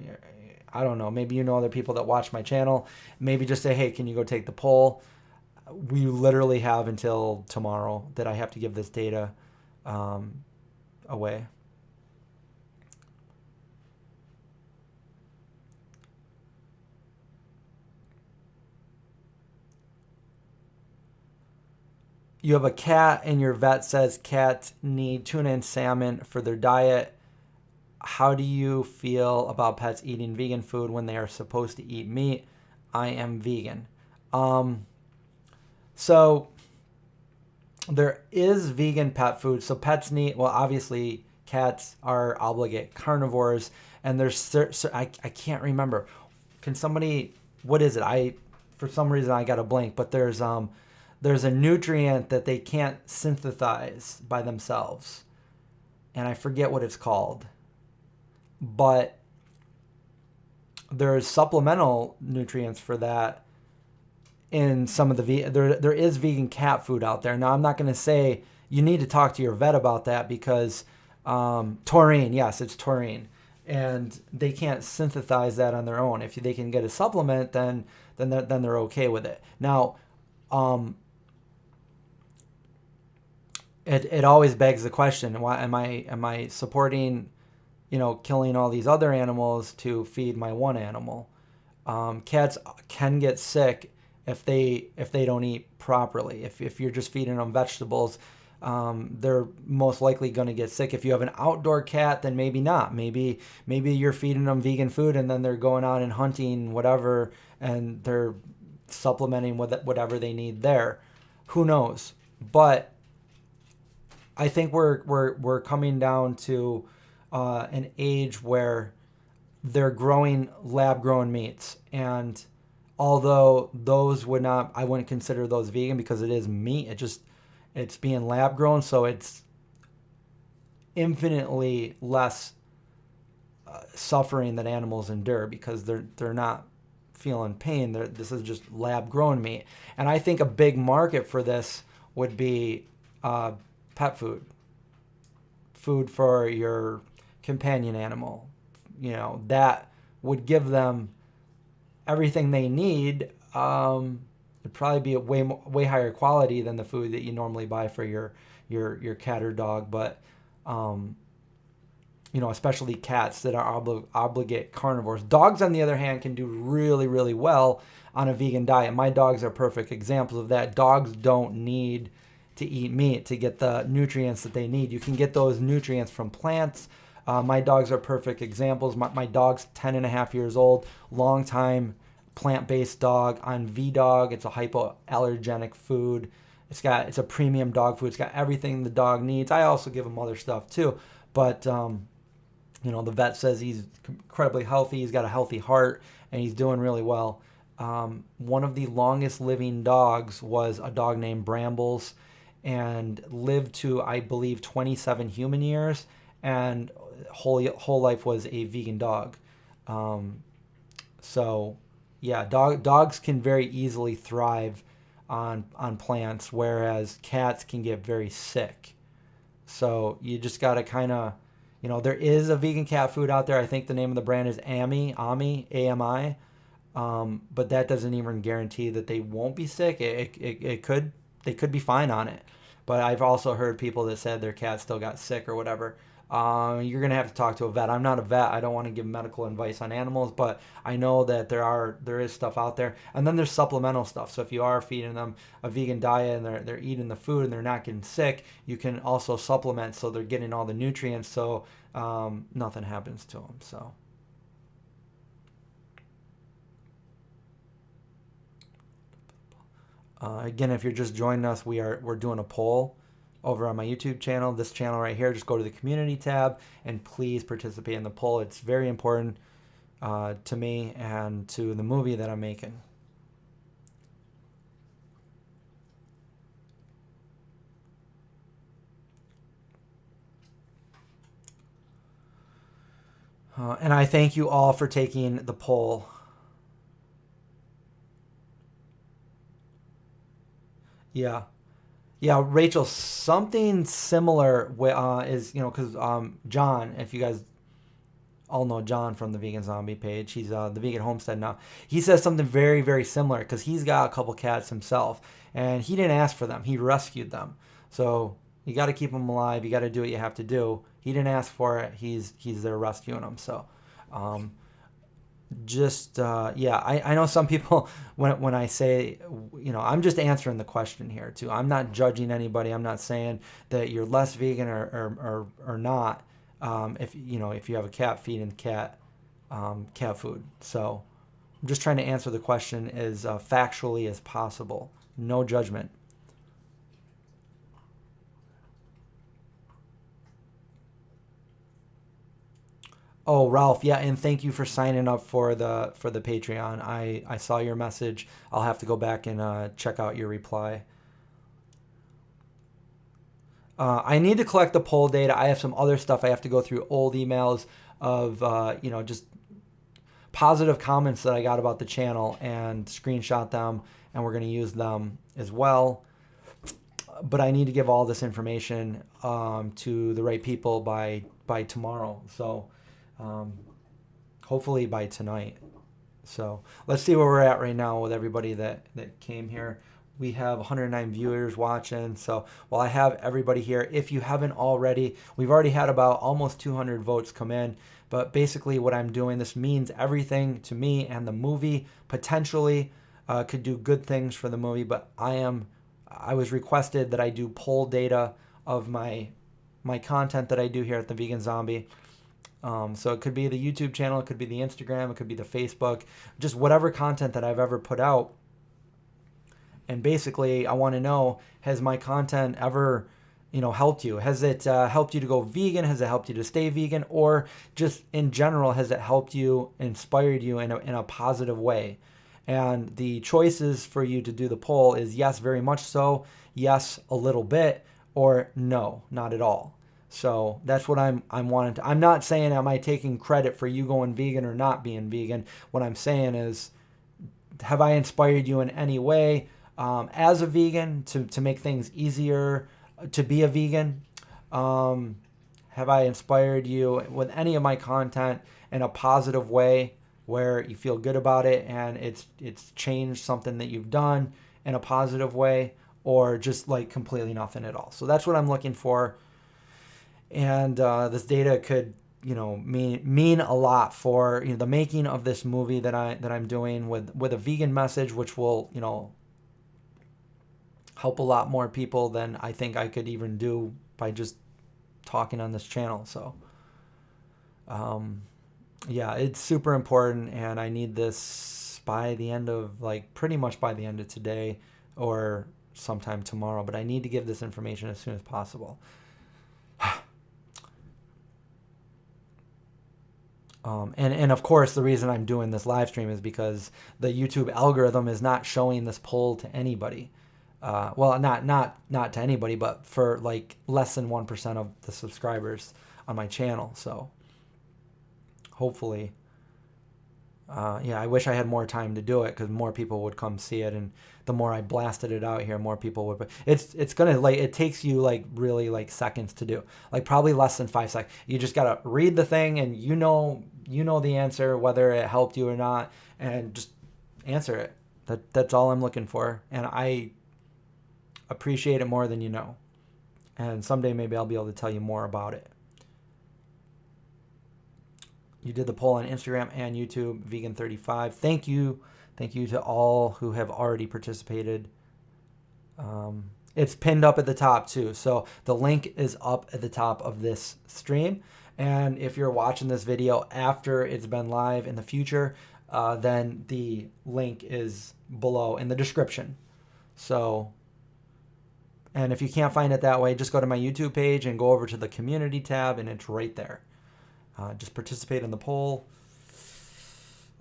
I don't know, maybe you know other people that watch my channel, maybe just say, hey, can you go take the poll? We literally have until tomorrow that I have to give this data away. You have a cat and your vet says cats need tuna and salmon for their diet. How do you feel about pets eating vegan food when they are supposed to eat meat? I am vegan. So there is vegan pet food. So pets need, well, obviously cats are obligate carnivores, and I can't remember. Can somebody, what is it? For some reason I got a blank, but there's a nutrient that they can't synthesize by themselves, and I forget what it's called. But there's supplemental nutrients for that in some of there is vegan cat food out there. Now, I'm not going to say you need to talk to your vet about that because taurine, yes, it's taurine, and they can't synthesize that on their own. If they can get a supplement, then they're okay with it. Now, it always begs the question: why am I supporting, killing all these other animals to feed my one animal? Cats can get sick if they don't eat properly. If you're just feeding them vegetables, they're most likely going to get sick. If you have an outdoor cat, then maybe not. Maybe you're feeding them vegan food and then they're going out and hunting whatever, and they're supplementing with whatever they need there. Who knows? But I think we're coming down to an age where they're growing lab-grown meats, and although those would not, I wouldn't consider those vegan because it is meat. It's being lab grown, so it's infinitely less suffering that animals endure because they're not feeling pain. This is just lab grown meat, and I think a big market for this would be pet food for your companion animal. That would give them everything they need. It'd probably be a way higher quality than the food that you normally buy for your cat or dog, but especially cats that are obligate carnivores. Dogs, on the other hand, can do really, really well on a vegan diet. My dogs are perfect examples of that. Dogs don't need to eat meat to get the nutrients that they need. You can get those nutrients from plants. My dogs are perfect examples. My dog's 10 and a half years old, long time plant-based dog on VDog. It's a hypoallergenic food. It's a premium dog food. It's got everything the dog needs. I also give him other stuff too, but the vet says he's incredibly healthy. He's got a healthy heart, and he's doing really well. One of the longest living dogs was a dog named Brambles, and lived to, I believe, 27 human years, and whole life was a vegan dog. So yeah, dogs can very easily thrive on plants, whereas cats can get very sick. So you just got to kind of, there is a vegan cat food out there. I think the name of the brand is AMI, AMI. But that doesn't even guarantee that they won't be sick. They could be fine on it. But I've also heard people that said their cat still got sick or whatever. You're going to have to talk to a vet. I'm not a vet. I don't want to give medical advice on animals, but I know that there is stuff out there. And then there's supplemental stuff. So if you are feeding them a vegan diet and they're eating the food and they're not getting sick, you can also supplement so they're getting all the nutrients so nothing happens to them. So. Again, if you're just joining us, we're doing a poll over on my YouTube channel, this channel right here. Just go to the community tab and please participate in the poll. It's very important to me and to the movie that I'm making. And I thank you all for taking the poll. Yeah. Yeah, Rachel, something similar is, because John, if you guys all know John from the Vegan Zombie page, he's the Vegan Homestead now. He says something very, very similar because he's got a couple cats himself, and he didn't ask for them. He rescued them. So you got to keep them alive. You got to do what you have to do. He didn't ask for it. He's there rescuing them. So I know some people when I say, I'm just answering the question here too. I'm not judging anybody. I'm not saying that you're less vegan or not. If you have a cat, feeding cat food. So I'm just trying to answer the question as factually as possible. No judgment. Oh, Ralph, yeah, and thank you for signing up for the Patreon. I saw your message. I'll have to go back and check out your reply. I need to collect the poll data. I have some other stuff. I have to go through old emails of just positive comments that I got about the channel and screenshot them, and we're going to use them as well. But I need to give all this information to the right people by tomorrow. So. Hopefully by tonight. So let's see where we're at right now with everybody that came here. We have 109 viewers watching. So while I have everybody here, if you haven't already, we've already had about almost 200 votes come in. But basically what I'm doing, this means everything to me and the movie. Potentially could do good things for the movie, but I was requested that I do poll data of my content that I do here at the Vegan Zombie. So it could be the YouTube channel, it could be the Instagram, it could be the Facebook, just whatever content that I've ever put out. And basically, I want to know, has my content ever, helped you? Has it helped you to go vegan? Has it helped you to stay vegan? Or just in general, has it helped you, inspired you in a positive way? And the choices for you to do the poll is yes, very much so, yes, a little bit, or no, not at all. So that's what I'm wanting to. I'm not saying am I taking credit for you going vegan or not being vegan. What I'm saying is, have I inspired you in any way as a vegan to make things easier to be a vegan? Have I inspired you with any of my content in a positive way where you feel good about it and it's changed something that you've done in a positive way, or just like completely nothing at all? So that's what I'm looking for. And this data could, mean a lot for the making of this movie that I'm doing with a vegan message, which will help a lot more people than I think I could even do by just talking on this channel. So yeah, it's super important, and I need this by the end of pretty much by the end of today or sometime tomorrow. But I need to give this information as soon as possible. And of course, the reason I'm doing this live stream is because the YouTube algorithm is not showing this poll to anybody. Well, not to anybody, but for less than 1% of the subscribers on my channel. So hopefully, yeah, I wish I had more time to do it, because more people would come see it, and the more I blasted it out here, more people would. It's gonna it takes you really seconds to do, probably less than 5 seconds. You just gotta read the thing, and you know the answer, whether it helped you or not, and just answer it. That's all I'm looking for, and I appreciate it more than you know. And someday maybe I'll be able to tell you more about it. You did the poll on Instagram and YouTube, Vegan35. Thank you. Thank you to all who have already participated. It's pinned up at the top too. So the link is up at the top of this stream. And if you're watching this video after it's been live in the future, then the link is below in the description. So, and if you can't find it that way, just go to my YouTube page and go over to the community tab, and it's right there. Just participate in the poll.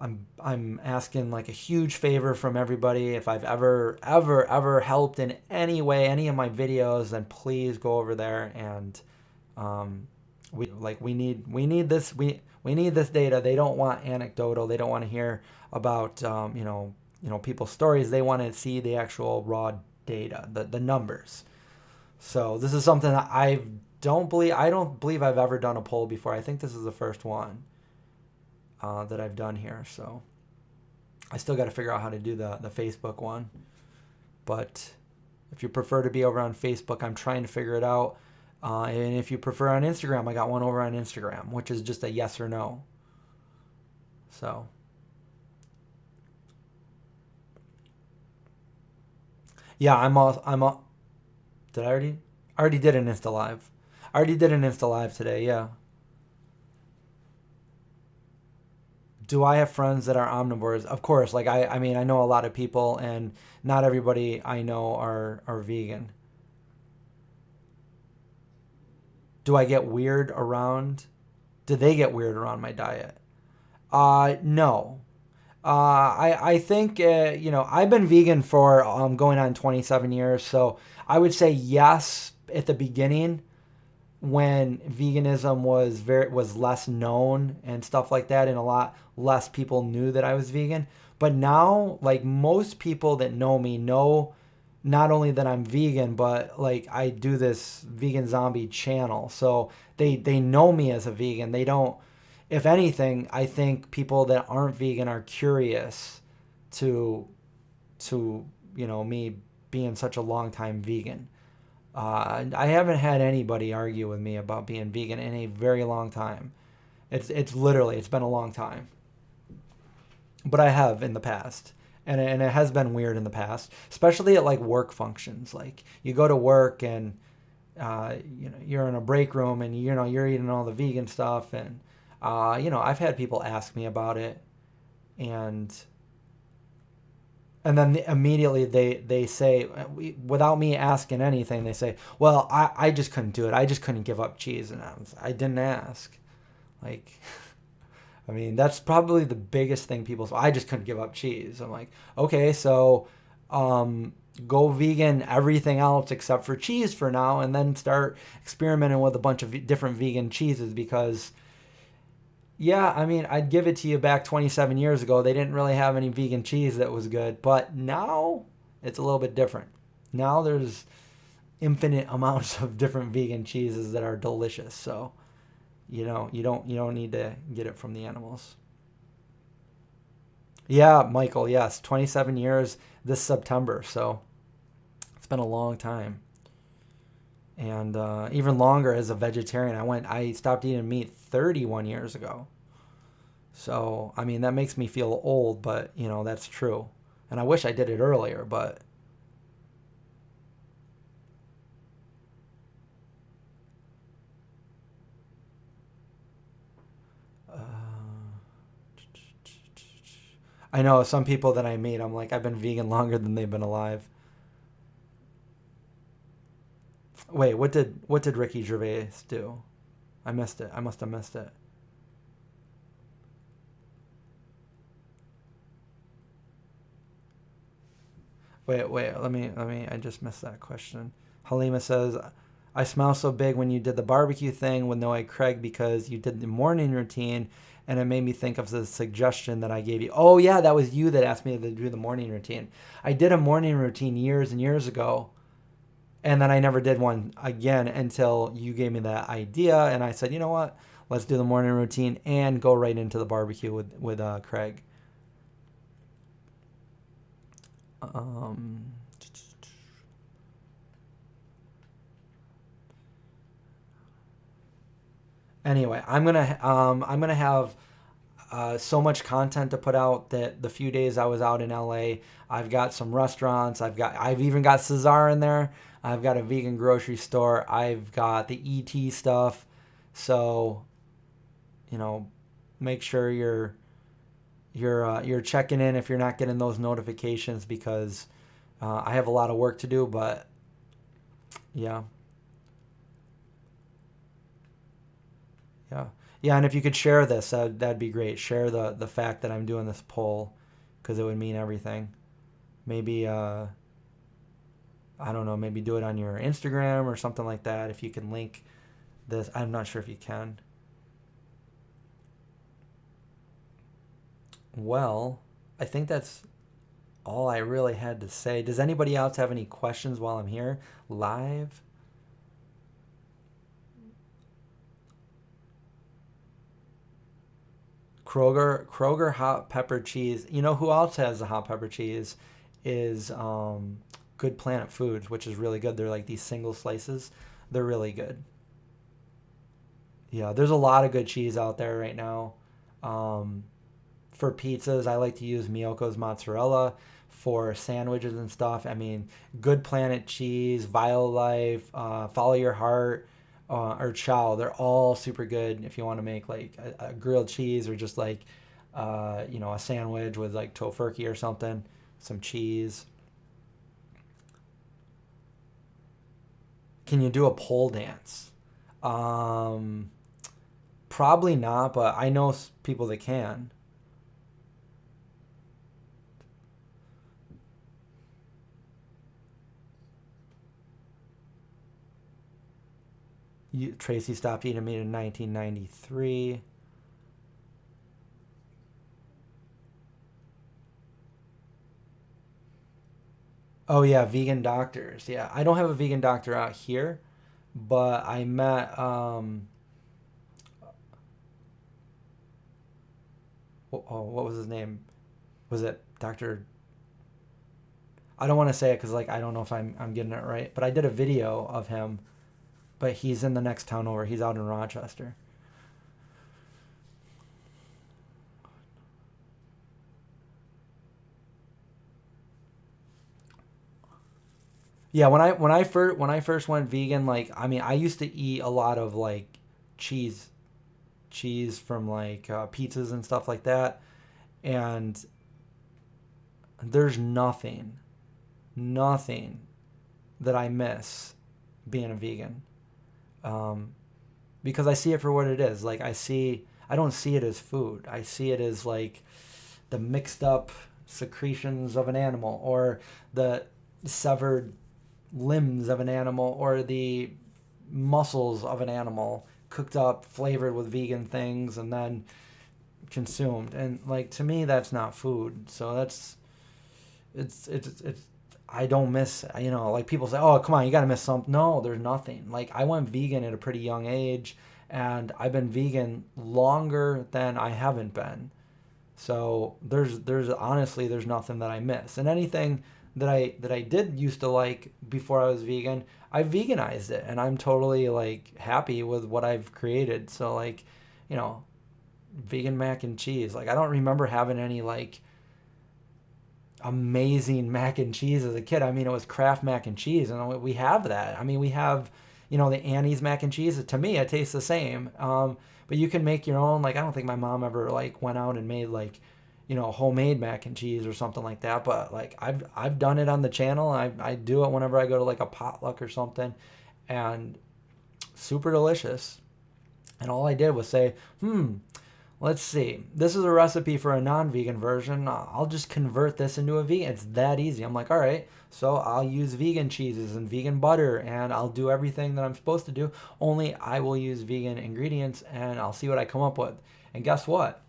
I'm asking a huge favor from everybody. If I've ever helped in any way, any of my videos, then please go over there, and we need this data. They don't want anecdotal. They don't want to hear about people's stories. They want to see the actual raw data, the numbers. So this is something that I don't believe I've ever done a poll before. I think this is the first one that I've done here. So I still got to figure out how to do the Facebook one. But if you prefer to be over on Facebook, I'm trying to figure it out. And if you prefer on Instagram, I got one over on Instagram, which is just a yes or no. So yeah, did I already did an Insta Live. I already did an Insta Live today, yeah. Do I have friends that are omnivores? Of course. I mean, I know a lot of people, and not everybody I know are vegan. Do I get weird around? Do they get weird around my diet? No. I think, I've been vegan for going on 27 years, so I would say yes at the beginning, when veganism was less known and stuff like that, and a lot less people knew that I was vegan. But now, most people that know me know not only that I'm vegan, but I do this Vegan Zombie channel, so they know me as a vegan. They don't. If anything, I think people that aren't vegan are curious to me being such a long time vegan. I haven't had anybody argue with me about being vegan in a very long time. It's been a long time. But I have in the past. And it has been weird in the past, especially at work functions. You go to work and you're in a break room, and you're eating all the vegan stuff, and I've had people ask me about it, and then immediately they say, without me asking anything, they say, well, I just couldn't do it. I just couldn't give up cheese. And I didn't ask. I mean, that's probably the biggest thing people. So I just couldn't give up cheese. I'm like, okay, so um, go vegan everything else except for cheese for now, and then start experimenting with a bunch of different vegan cheeses because. Yeah, I mean, I'd give it to you back 27 years ago. They didn't really have any vegan cheese that was good, but now it's a little bit different. Now there's infinite amounts of different vegan cheeses that are delicious. So, you don't need to get it from the animals. Yeah, Michael, yes, 27 years this September. So, it's been a long time. And even longer as a vegetarian. I stopped eating meat 31 years ago. So, I mean, that makes me feel old, but, that's true. And I wish I did it earlier, but uh, I know some people that I meet, I'm like, I've been vegan longer than they've been alive. Wait, what did Ricky Gervais do? I missed it. I must have missed it. Wait, let me I just missed that question. Halima says, I smile so big when you did the barbecue thing with Noah Craig because you did the morning routine and it made me think of the suggestion that I gave you. Oh yeah, that was you that asked me to do the morning routine. I did a morning routine years and years ago, and then I never did one again until you gave me that idea and I said, "You know what? Let's do the morning routine and go right into the barbecue with Craig." Um Anyway, I'm gonna have so much content to put out that the few days I was out in LA, I've got some restaurants. I've even got Cesar in there. I've got a vegan grocery store. I've got the ET stuff. So you know, make sure you're checking in if you're not getting those notifications because I have a lot of work to do. But yeah, yeah, yeah. And if you could share this, that'd be great. Share the fact that I'm doing this poll because it would mean everything. Maybe I don't know. Maybe do it on your Instagram or something like that. If you can link this, I'm not sure if you can. Well, I think that's all I really had to say. Does anybody else have any questions while I'm here live? Kroger hot pepper cheese. You know who else has the hot pepper cheese? Is Good Planet Foods, which is really good. They're like these single slices. They're really good. Yeah, there's a lot of good cheese out there right now. Um, for pizzas, I like to use Miyoko's mozzarella. For sandwiches and stuff, I mean, Good Planet cheese, Violife, Follow Your Heart, or Chow. They're all super good if you want to make like a grilled cheese or just like, a sandwich with like tofurkey or something, some cheese. Can you do a pole dance? Um, Probably not, but I know people that can. Tracy stopped eating meat in 1993. Oh yeah, vegan doctors. Yeah, I don't have a vegan doctor out here, but I met what was his name? Was it Doctor? I don't want to say it because like I don't know if I'm getting it right, but I did a video of him. But he's in the next town over. He's out in Rochester. Yeah, when I first went vegan, like I mean, I used to eat a lot of like cheese, cheese from like pizzas and stuff like that, and there's nothing that I miss being a vegan. Um, because I see it for what it is. Like I don't see it as food. I see it as like the mixed up secretions of an animal, or the severed limbs of an animal, or the muscles of an animal cooked up, flavored with vegan things, and then consumed. And like, to me, that's not food. So that's it's I don't miss, like people say, oh, come on, you got to miss something. No, there's nothing. Like, I went vegan at a pretty young age, and I've been vegan longer than I haven't been. So there's honestly, there's nothing that I miss. And anything that I did used to like before I was vegan, I veganized it, and I'm totally like happy with what I've created. So like, you know, vegan mac and cheese. Like, I don't remember having any like amazing mac and cheese as a kid. I mean, it was Kraft mac and cheese, and we have that. I mean, we have, the Annie's mac and cheese. To me, it tastes the same. But you can make your own. Like, I don't think my mom ever like went out and made like, homemade mac and cheese or something like that. But like, I've done it on the channel. I do it whenever I go to like a potluck or something, and super delicious. And all I did was say, let's see, this is a recipe for a non-vegan version. I'll just convert this into a vegan. It's that easy. I'm like, all right, so I'll use vegan cheeses and vegan butter, and I'll do everything that I'm supposed to do, only I will use vegan ingredients, and I'll see what I come up with. And guess what?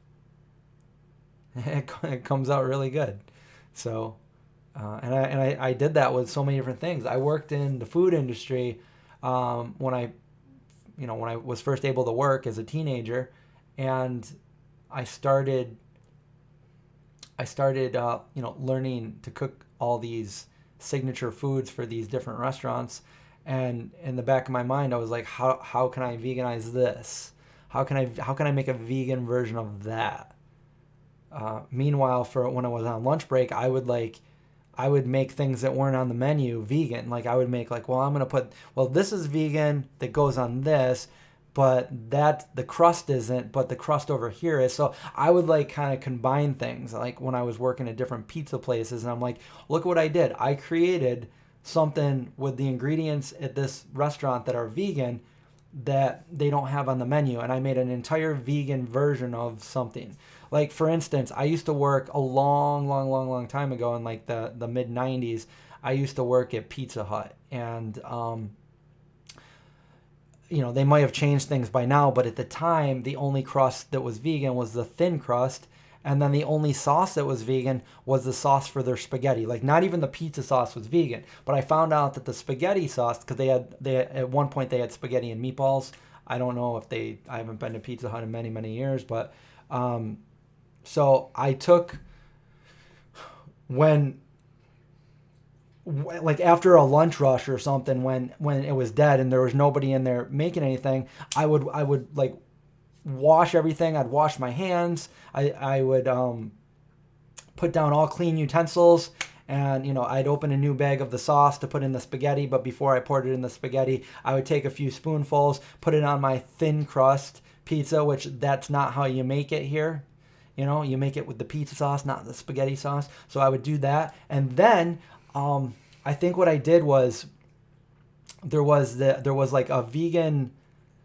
It comes out really good. So, I did that with so many different things. I worked in the food industry when I was first able to work as a teenager, and I started learning to cook all these signature foods for these different restaurants. And in the back of my mind, I was like, how can I veganize this? How can I make a vegan version of that? Meanwhile, for when I was on lunch break, I would make things that weren't on the menu vegan. Like, I would make like, I'm going to put, this is vegan that goes on this, but that the crust isn't, but the crust over here is. So I would like kind of combine things, like when I was working at different pizza places, and I'm like, look what I did. I created something with the ingredients at this restaurant that are vegan that they don't have on the menu, and I made an entire vegan version of something. Like, for instance, I used to work a long time ago in like the mid 90s. I used to work at Pizza Hut, and they might have changed things by now, but at the time, the only crust that was vegan was the thin crust, and then the only sauce that was vegan was the sauce for their spaghetti. Like, not even the pizza sauce was vegan, but I found out that the spaghetti sauce, because they had at one point they had spaghetti and meatballs. I don't know if I haven't been to Pizza Hut in many years, but so I took, like after a lunch rush or something, when it was dead and there was nobody in there making anything, I would like wash everything. I'd wash my hands. I would put down all clean utensils, and I'd open a new bag of the sauce to put in the spaghetti. But before I poured it in the spaghetti, I would take a few spoonfuls, put it on my thin crust pizza, which that's not how you make it here. You make it with the pizza sauce, not the spaghetti sauce. So I would do that, and then I think what I did was there was like a vegan.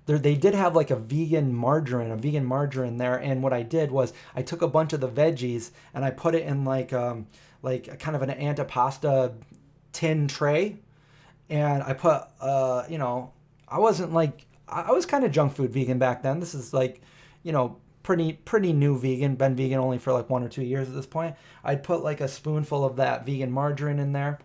They did have like a vegan margarine there, and what I did was I took a bunch of the veggies and I put it in like kind of an antipasta tin tray, and I put I wasn't like, I was kind of junk food vegan back then. This is like pretty new vegan, been vegan only for like 1 or 2 years at this point. I'd put like a spoonful of that vegan margarine in there,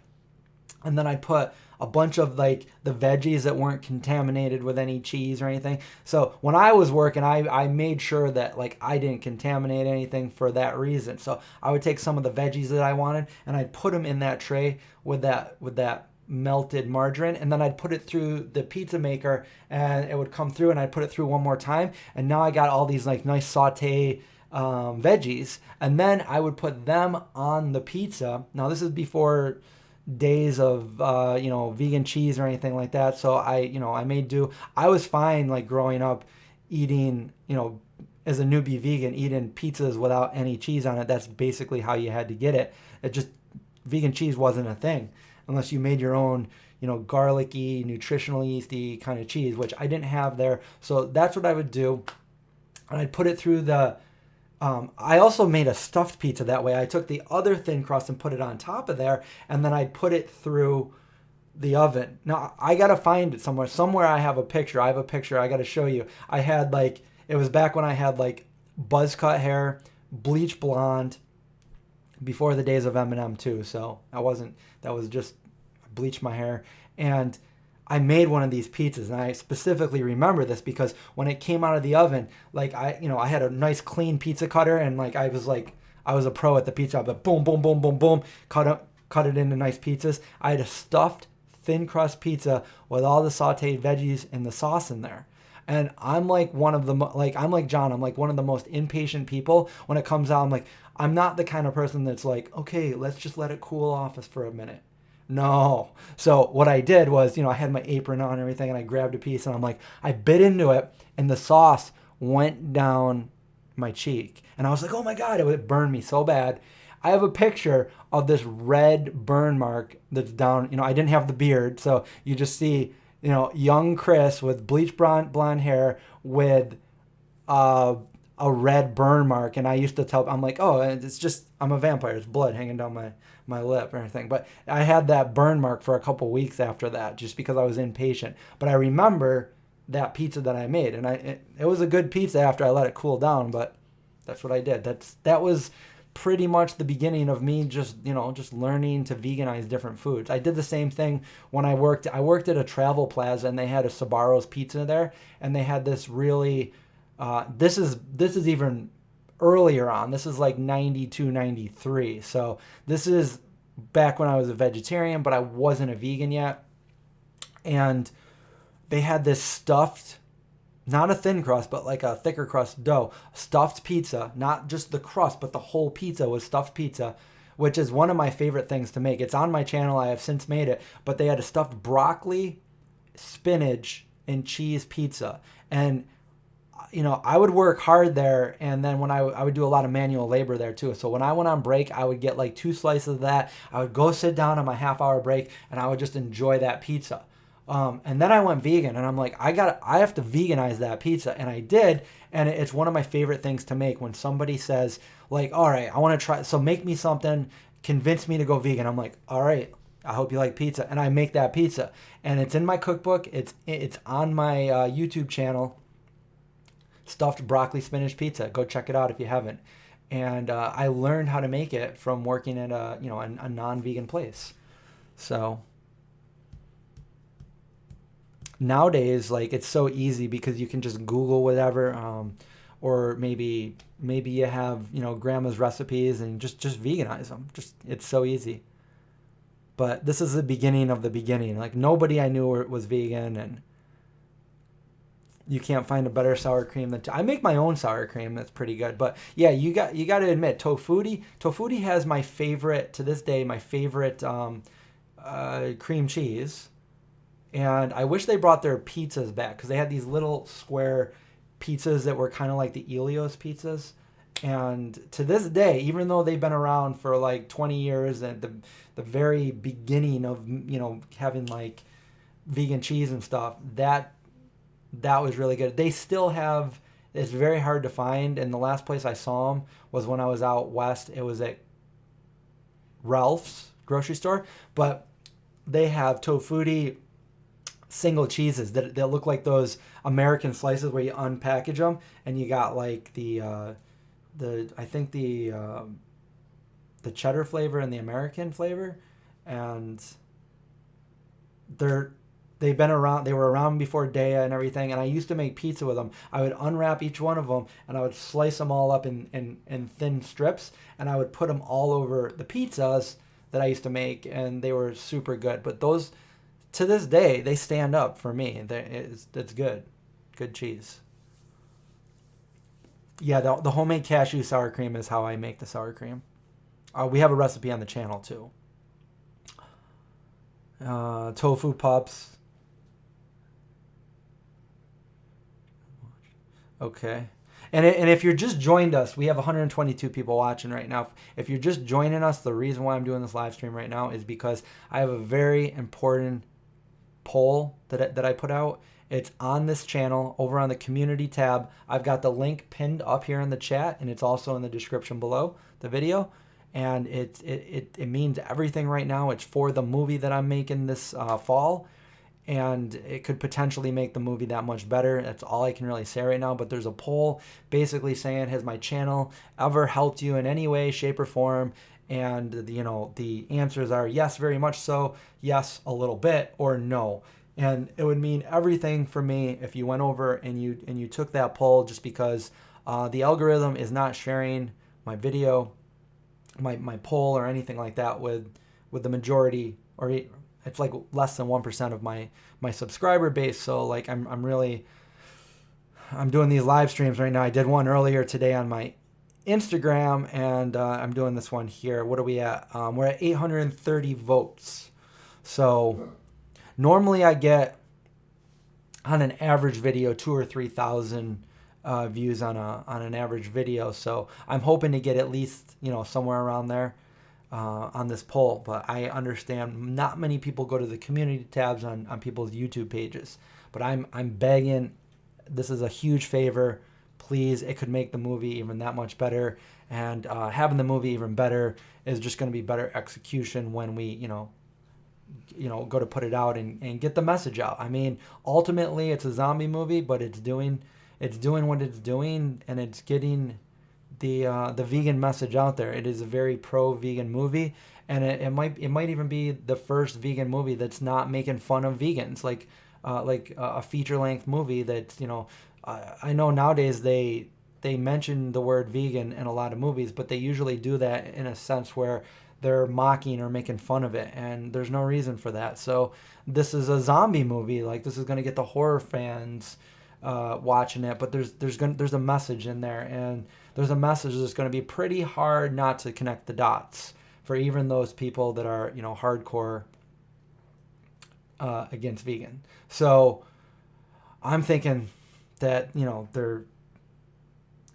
and then I'd put a bunch of like the veggies that weren't contaminated with any cheese or anything. So when I was working, I made sure that like I didn't contaminate anything for that reason. So I would take some of the veggies that I wanted, and I'd put them in that tray with that melted margarine, and then I'd put it through the pizza maker, and it would come through, and I'd put it through one more time, and now I got all these like nice saute veggies, and then I would put them on the pizza. Now this is before days of vegan cheese or anything like that, so I made do. I was fine like growing up eating, as a newbie vegan, eating pizzas without any cheese on it. That's basically how you had to get it. Vegan cheese wasn't a thing unless you made your own, garlicky, nutritionally yeasty kind of cheese, which I didn't have there. So that's what I would do. and I'd put it through the. I also made a stuffed pizza that way. I took the other thin crust and put it on top of there, and then I'd put it through the oven. Now I gotta find it somewhere. Somewhere I have a picture. I have a picture. I gotta show you. I had like, it was back when I had like buzz cut hair, bleach blonde, before the days of Eminem too. So that was just bleached my hair, and I made one of these pizzas, and I specifically remember this because when it came out of the oven, like I had a nice clean pizza cutter, and like I was a pro at the pizza, but boom, boom, boom, boom, boom, cut it into nice pizzas. I had a stuffed thin crust pizza with all the sauteed veggies and the sauce in there. And I'm like I'm like John, I'm like one of the most impatient people when it comes out. I'm not the kind of person that's like, okay, let's just let it cool off us for a minute. No. So what I did was, I had my apron on and everything, and I grabbed a piece, and I'm like, I bit into it, and the sauce went down my cheek. And I was like, oh my God, it burned me so bad. I have a picture of this red burn mark that's down. I didn't have the beard, so you just see, young Chris with bleach blonde hair with a red burn mark. And I used to tell, I'm like, oh, it's just, I'm a vampire. It's blood hanging down my lip or anything. But I had that burn mark for a couple weeks after that, just because I was impatient. But I remember that pizza that I made, and it was a good pizza after I let it cool down. But that's what I did. That was pretty much the beginning of me just learning to veganize different foods. I did the same thing when I worked at a travel plaza, and they had a Sbarro's pizza there, and they had this really this is even earlier on. This is like 92, 93. So this is back when I was a vegetarian, but I wasn't a vegan yet. And they had this stuffed, not a thin crust, but like a thicker crust dough, stuffed pizza, not just the crust, but the whole pizza was stuffed pizza, which is one of my favorite things to make. It's on my channel. I have since made it, but they had a stuffed broccoli, spinach, and cheese pizza. And I would work hard there, and then when I would do a lot of manual labor there too. So when I went on break, I would get like 2 slices of that. I would go sit down on my half-hour break, and I would just enjoy that pizza. And then I went vegan, and I'm like, I have to veganize that pizza, and I did. And it's one of my favorite things to make. When somebody says like, all right, I want to try, so make me something, convince me to go vegan. I'm like, all right, I hope you like pizza, and I make that pizza, and it's in my cookbook. It's on my YouTube channel. Stuffed broccoli spinach pizza. Go check it out if you haven't. And I learned how to make it from working at a non-vegan place. So nowadays, like, it's so easy because you can just Google whatever, or maybe you have grandma's recipes and just veganize them. It's so easy. But this is the beginning of the beginning. Like, nobody I knew was vegan, and you can't find a better sour cream than I make my own sour cream. That's pretty good. But yeah, you got to admit, Tofutti has my favorite to this day. My favorite cream cheese, and I wish they brought their pizzas back, because they had these little square pizzas that were kind of like the Elios pizzas. And to this day, even though they've been around for like 20 years, and the very beginning of having like vegan cheese and stuff, that was really good. They still have, it's very hard to find, and the last place I saw them was when I was out west. It was at Ralph's grocery store, but they have Tofutti single cheeses that look like those American slices where you unpackage them, and you got like the cheddar flavor and the American flavor, and they were around before Daya and everything, and I used to make pizza with them. I would unwrap each one of them, and I would slice them all up in thin strips, and I would put them all over the pizzas that I used to make, and they were super good. But those, to this day, they stand up for me. It's good. Good cheese. Yeah, the homemade cashew sour cream is how I make the sour cream. We have a recipe on the channel too. Tofu pups. Okay. And if you're just joined us, we have 122 people watching right now. If you're just joining us, the reason why I'm doing this live stream right now is because I have a very important poll that I put out. It's on this channel over on the community tab. I've got the link pinned up here in the chat, and it's also in the description below the video. And it means everything right now. It's for the movie that I'm making this fall, and it could potentially make the movie that much better. That's all I can really say right now. But there's a poll basically saying, has my channel ever helped you in any way, shape, or form? And the answers are yes, very much so, yes, a little bit, or no. And it would mean everything for me if you went over and you took that poll, just because the algorithm is not sharing my video, my poll, or anything like that with the majority, or it's like less than 1% of my subscriber base. So like I'm doing these live streams right now. I did one earlier today on my Instagram, and I'm doing this one here. What are we at? We're at 830 votes. So normally I get, on an average video, 2,000 or 3,000 views on an average video. So I'm hoping to get at least somewhere around there on this poll. But I understand not many people go to the community tabs on people's YouTube pages. But I'm begging. This is a huge favor. Please, it could make the movie even that much better. And having the movie even better is just going to be better execution when we go to put it out and get the message out. I mean, ultimately it's a zombie movie, but it's doing what it's doing, and it's getting the vegan message out there. It is a very pro-vegan movie, and it might even be the first vegan movie that's not making fun of vegans, like a feature-length movie that I know nowadays they mention the word vegan in a lot of movies, but they usually do that in a sense where they're mocking or making fun of it, and there's no reason for that. So this is a zombie movie. Like, this is going to get the horror fans watching it, but there's a message in there, and there's a message that's going to be pretty hard not to connect the dots for even those people that are hardcore against vegan. So I'm thinking that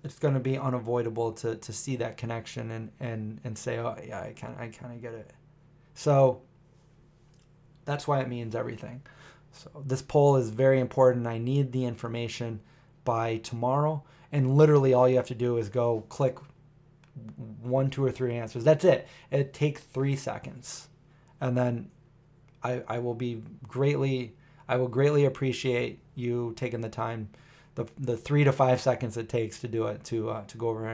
it's going to be unavoidable to see that connection and say, oh yeah, I kind of get it. So that's why it means everything. So this poll is very important. I need the information by tomorrow, and literally all you have to do is go click 1, 2, or 3 answers. That's it. It takes 3 seconds, and then I will greatly appreciate you taking the time, the 3 to 5 seconds it takes to do it, to go over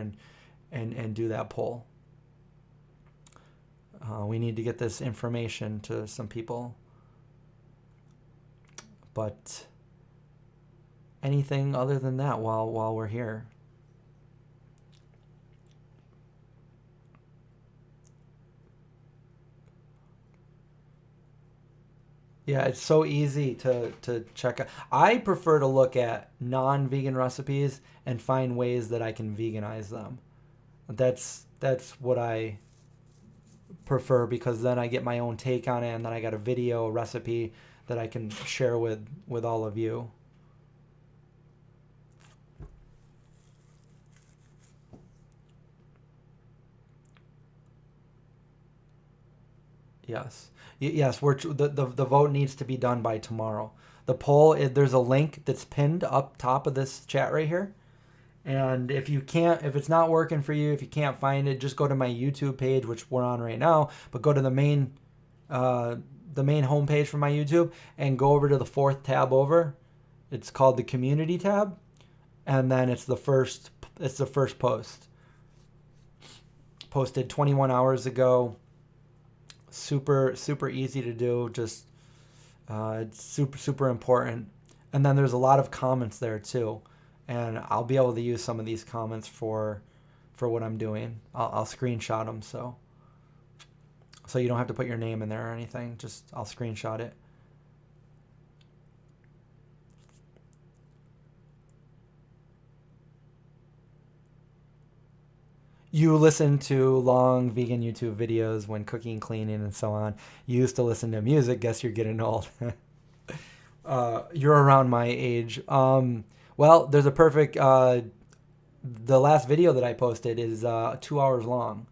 and do that poll. We need to get this information to some people. But anything other than that while we're here? Yeah, it's so easy to check out. I prefer to look at non-vegan recipes and find ways that I can veganize them. That's what I prefer, because then I get my own take on it, and then I got a video, a recipe that I can share with all of you. Yes. Yes, the vote needs to be done by tomorrow. The poll, there's a link that's pinned up top of this chat right here. And if it's not working for you, if you can't find it, just go to my YouTube page, which we're on right now, but go to the main homepage for my YouTube and go over to the 4th tab over. It's called the community tab, and then it's the first post. Posted 21 hours ago. Super easy to do. Just it's super important. And then there's a lot of comments there too, and I'll be able to use some of these comments for what I'm doing. I'll screenshot them so you don't have to put your name in there or anything. Just I'll screenshot it. You listen to long vegan YouTube videos when cooking, cleaning, and so on. You used to listen to music. Guess you're getting old. You're around my age. Well, there's a perfect... the last video that I posted is 2 hours long.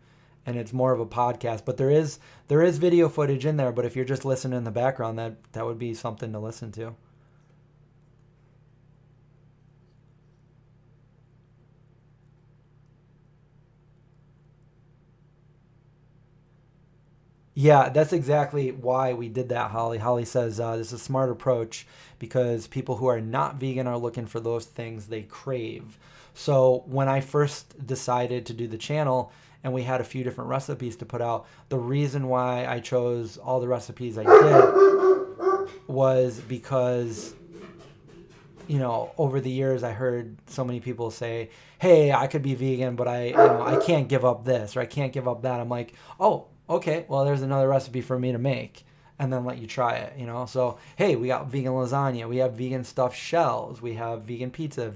and it's more of a podcast. But there is video footage in there. But if you're just listening in the background, that would be something to listen to. Yeah, that's exactly why we did that, Holly. Holly says this is a smart approach because people who are not vegan are looking for those things they crave. So when I first decided to do the channel and we had a few different recipes to put out, the reason why I chose all the recipes I did was because, you know, over the years I heard so many people say, "Hey, I could be vegan, but I can't give up this or I can't give up that." I'm like, "Oh, okay, well, there's another recipe for me to make," and then let you try it, you know? So, hey, we got vegan lasagna, we have vegan stuffed shells, we have vegan pizza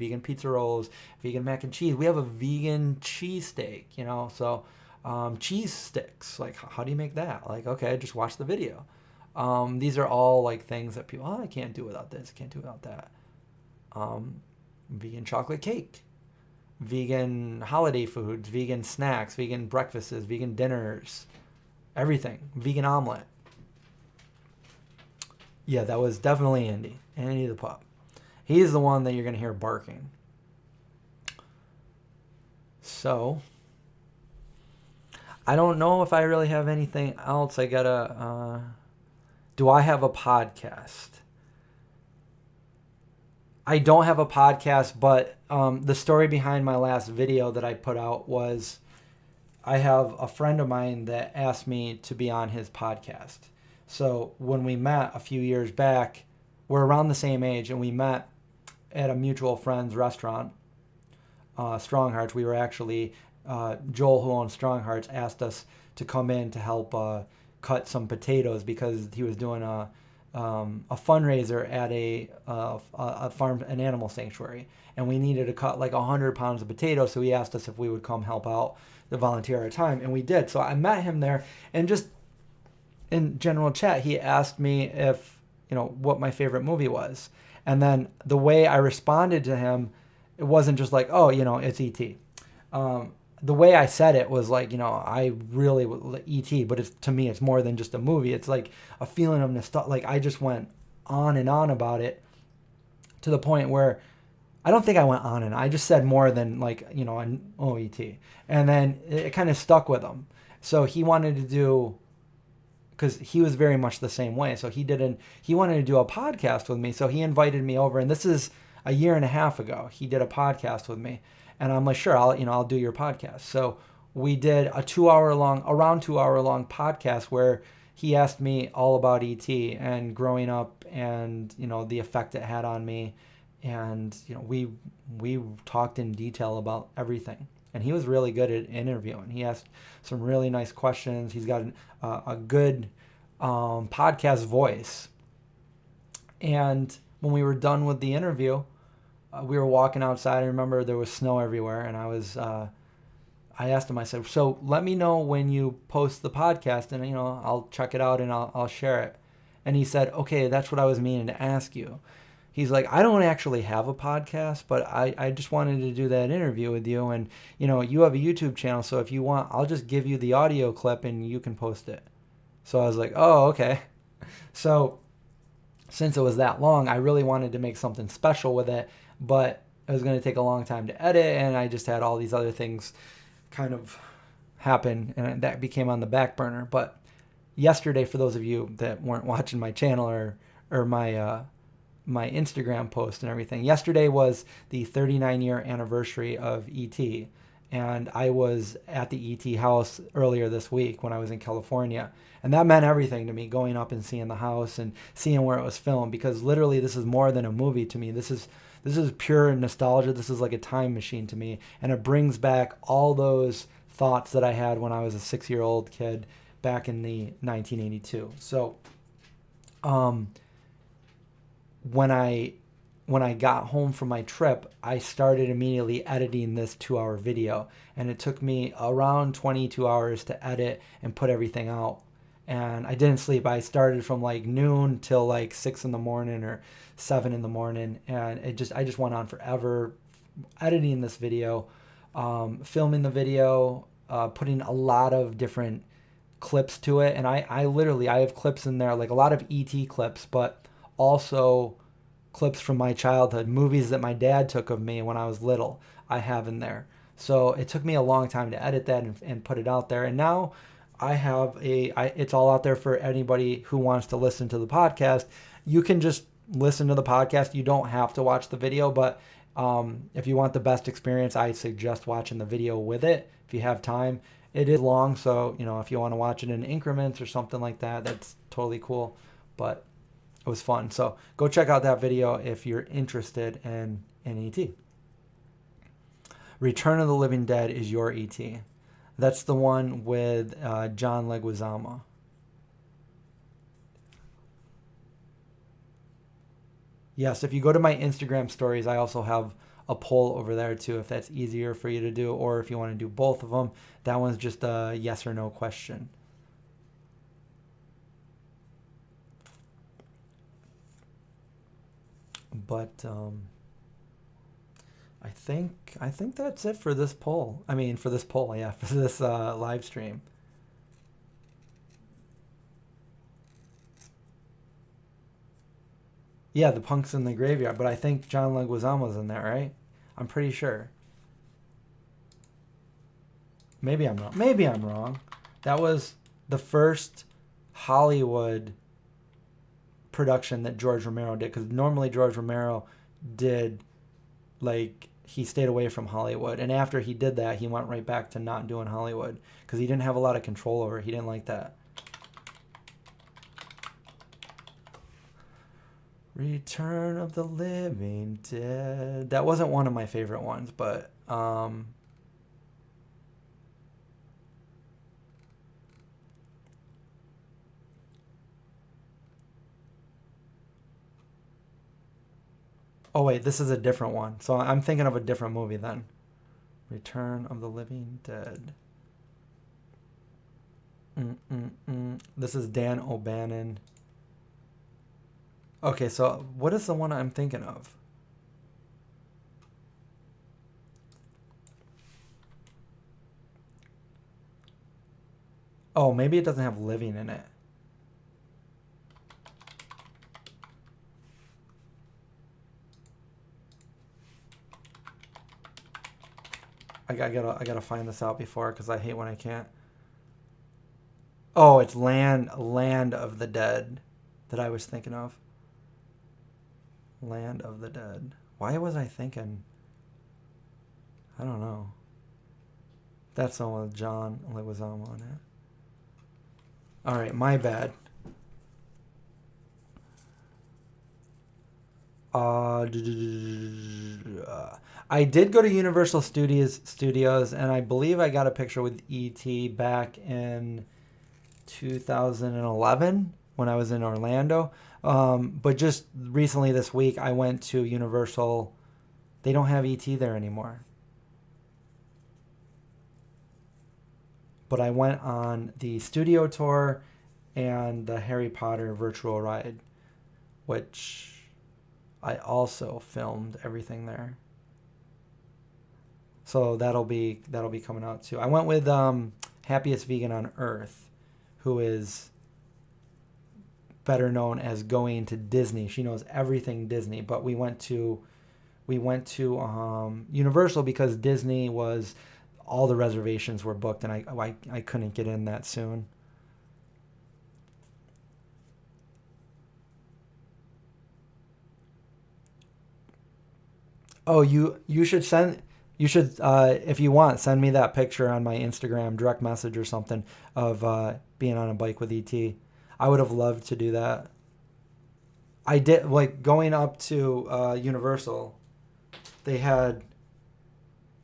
rolls, vegan mac and cheese, we have a vegan cheesesteak, you know? So, cheese sticks, like, how do you make that? Like, okay, just watch the video. These are all like things that people, I can't do without this, I can't do without that. Vegan chocolate cake, vegan holiday foods, vegan snacks, vegan breakfasts, vegan dinners, everything. Vegan omelet. Yeah, that was definitely Andy. Andy the pup. He's the one that you're going to hear barking. So, I don't know if I really have anything else. I gotta, do I have a podcast? I don't have a podcast, but the story behind my last video that I put out was I have a friend of mine that asked me to be on his podcast. So when we met a few years back, we're around the same age, and we met at a mutual friend's restaurant, Strong Hearts. We were actually, Joel, who owns Strong Hearts, asked us to come in to help cut some potatoes because he was doing a fundraiser at a farm, an animal sanctuary, and we needed to cut like 100 pounds of potatoes. So he asked us if we would come help out, to volunteer our time, and we did. So I met him there, and just in general chat, he asked me if, you know, what my favorite movie was, and then the way I responded to him, it wasn't just like, oh, you know, it's E.T. The way I said it was like, you know, I really E.T., but it's, to me, it's more than just a movie. It's like a feeling of nostalgia. Like, I just went on and on about it to the point where I don't think I went on and I just said more than like, you know, an OET. And then it kind of stuck with him. So he wanted to do, because he was very much the same way. So he wanted to do a podcast with me. So he invited me over, and this is a year and a half ago. He did a podcast with me, and I'm like, sure, I'll do your podcast. So we did a around 2 hour long podcast where he asked me all about ET and growing up, and, you know, the effect it had on me. And, you know, we talked in detail about everything. And he was really good at interviewing. He asked some really nice questions. He's got a good podcast voice. And when we were done with the interview, we were walking outside. I remember there was snow everywhere. And I asked him, I said, so let me know when you post the podcast, and, you know, I'll check it out and I'll share it. And he said, okay, that's what I was meaning to ask you. He's like, I don't actually have a podcast, but I just wanted to do that interview with you. And, you know, you have a YouTube channel, so if you want, I'll just give you the audio clip and you can post it. So I was like, oh, okay. So since it was that long, I really wanted to make something special with it, but it was going to take a long time to edit, and I just had all these other things kind of happen, and that became on the back burner. But yesterday, for those of you that weren't watching my channel or my Instagram post and everything, yesterday was the 39-year anniversary of E.T., and I was at the E.T. house earlier this week when I was in California, and that meant everything to me, going up and seeing the house and seeing where it was filmed, because literally this is more than a movie to me. This is pure nostalgia. This is like a time machine to me, and it brings back all those thoughts that I had when I was a 6-year-old kid back in the 1982. So when I got home from my trip, I started immediately editing this 2-hour video, and it took me around 22 hours to edit and put everything out. And I didn't sleep. I started from like noon till like 6 in the morning or 7 in the morning, and I just went on forever editing this video, filming the video, putting a lot of different clips to it. And I literally, I have clips in there, like a lot of ET clips, but also clips from my childhood, movies that my dad took of me when I was little, I have in there. So it took me a long time to edit that and put it out there. And now I have it's all out there for anybody who wants to listen to the podcast. You can just listen to the podcast. You don't have to watch the video, but if you want the best experience, I suggest watching the video with it if you have time. It is long, so if you want to watch it in increments or something like that, that's totally cool. But it was fun. So go check out that video if you're interested in ET. Return of the Living Dead is your ET. That's the one with John Leguizamo. Yes, if you go to my Instagram stories, I also have a poll over there too, if that's easier for you to do, or if you want to do both of them. That one's just a yes or no question. But I think that's it for this poll. For this live stream. Yeah, the Punk's in the Graveyard, but I think John Leguizamo's in there, right? I'm pretty sure. Maybe I'm wrong. That was the first Hollywood production that George Romero did, because normally George Romero did, he stayed away from Hollywood, and after he did that, he went right back to not doing Hollywood because he didn't have a lot of control over it. He didn't like that. Return of the Living Dead. That wasn't one of my favorite ones, but oh wait, this is a different one. So I'm thinking of a different movie then. Return of the Living Dead. This is Dan O'Bannon. Okay, so what is the one I'm thinking of? Oh, maybe it doesn't have living in it. I gotta find this out before, because I hate when I can't. Oh, it's Land of the Dead that I was thinking of. Land of the Dead. Why was I thinking? I don't know. That's the one with John Leguizamo on it. All right, my bad. I did go to Universal Studios, and I believe I got a picture with E.T. back in 2011 when I was in Orlando. But just recently this week, I went to Universal. They don't have E.T. there anymore. But I went on the studio tour and the Harry Potter virtual ride, which I also filmed everything there. So that'll be coming out too. I went with Happiest Vegan on Earth, who is better known as going to Disney. She knows everything Disney, but we went to Universal because Disney was, all the reservations were booked, and I couldn't get in that soon. Oh, you should if you want, send me that picture on my Instagram direct message or something of being on a bike with ET. I would have loved to do that. I did, going up to Universal, they had,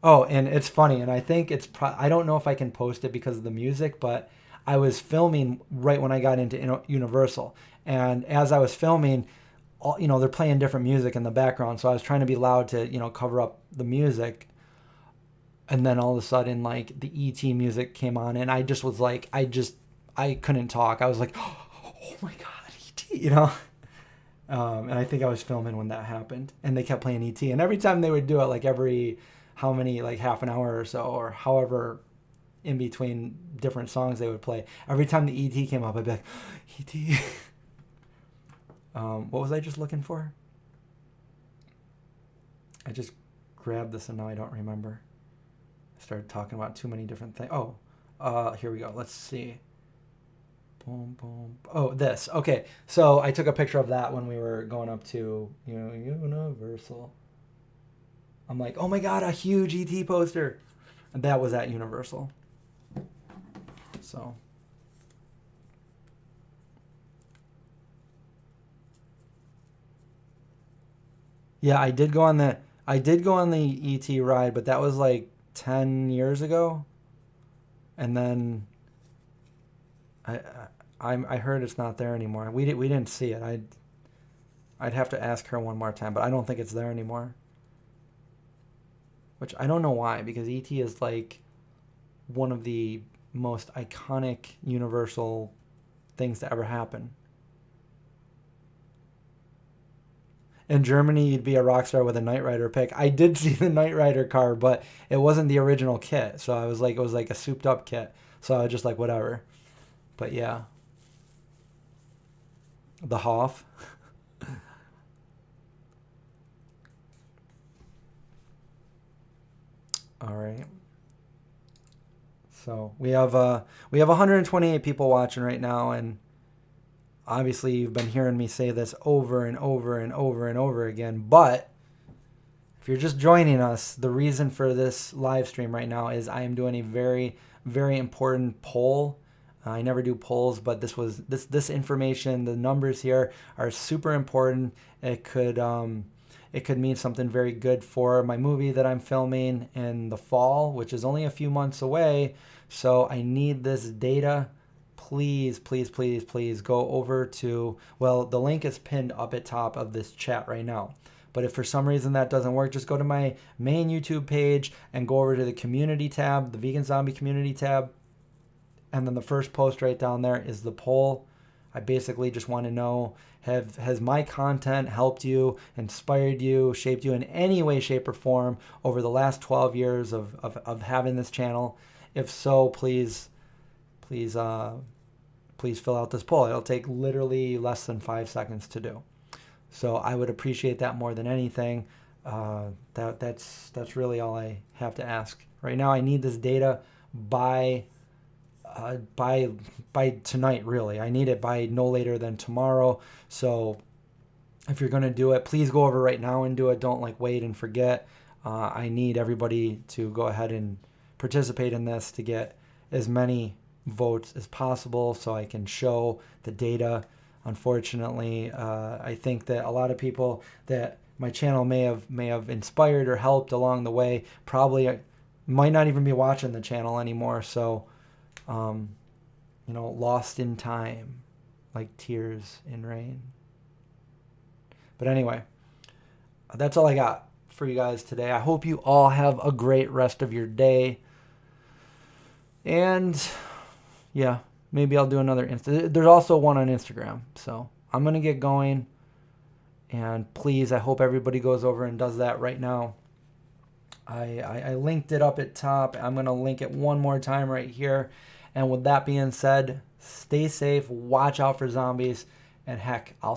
oh, and it's funny, and I think I don't know if I can post it because of the music, but I was filming right when I got into Universal, and as I was filming, they're playing different music in the background, so I was trying to be loud to, cover up the music, and then all of a sudden, the ET music came on, and I just was I couldn't talk. I was like, oh my God, ET, and I think I was filming when that happened, and they kept playing ET, and every time they would do it, every, how many, half an hour or so, or however in between different songs they would play. Every time the E.T. came up, I'd be like, E.T. What was I just looking for? I just grabbed this and now I don't remember. I started talking about too many different things. Oh, here we go. Let's see. Boom, boom. Oh, this. Okay, so I took a picture of that when we were going up to, Universal. I'm like, oh my God, a huge ET poster. And that was at Universal. So. Yeah, I did go on the ET ride, but that was like 10 years ago. And then I heard it's not there anymore. We didn't see it. I'd have to ask her one more time, but I don't think it's there anymore. Which I don't know why, because E.T. is like one of the most iconic Universal things to ever happen. In Germany, you'd be a rock star with a Knight Rider pick. I did see the Knight Rider car, but it wasn't the original kit. So I was like, it was like a souped up kit. So I was just like, whatever. But yeah. The Hoff. All right. So we have 128 people watching right now, and obviously you've been hearing me say this over and over and over and over again. But if you're just joining us, the reason for this live stream right now is I am doing a very, very important poll. I never do polls, but this information, the numbers here are super important. It could mean something very good for my movie that I'm filming in the fall, which is only a few months away. So I need this data. Please, please, please, please go over to, well, the link is pinned up at top of this chat right now. But if for some reason that doesn't work, just go to my main YouTube page and go over to the community tab, the Vegan Zombie community tab. And then the first post right down there is the poll. I basically just want to know, has my content helped you, inspired you, shaped you in any way, shape, or form over the last 12 years of having this channel? If so, please fill out this poll. It'll take literally less than 5 seconds to do. So I would appreciate that more than anything. That's really all I have to ask. Right now, I need this data by tonight, really. I need it by no later than tomorrow. So if you're going to do it, please go over right now and do it. Don't wait and forget. I need everybody to go ahead and participate in this to get as many votes as possible so I can show the data. Unfortunately, I think that a lot of people that my channel may have inspired or helped along the way probably might not even be watching the channel anymore. So lost in time, like tears in rain. But anyway, that's all I got for you guys today. I hope you all have a great rest of your day. And yeah, maybe I'll do another there's also one on Instagram. So I'm going to get going. And please, I hope everybody goes over and does that right now. I linked it up at top. I'm going to link it one more time right here. And with that being said, stay safe, watch out for zombies, and heck, I'll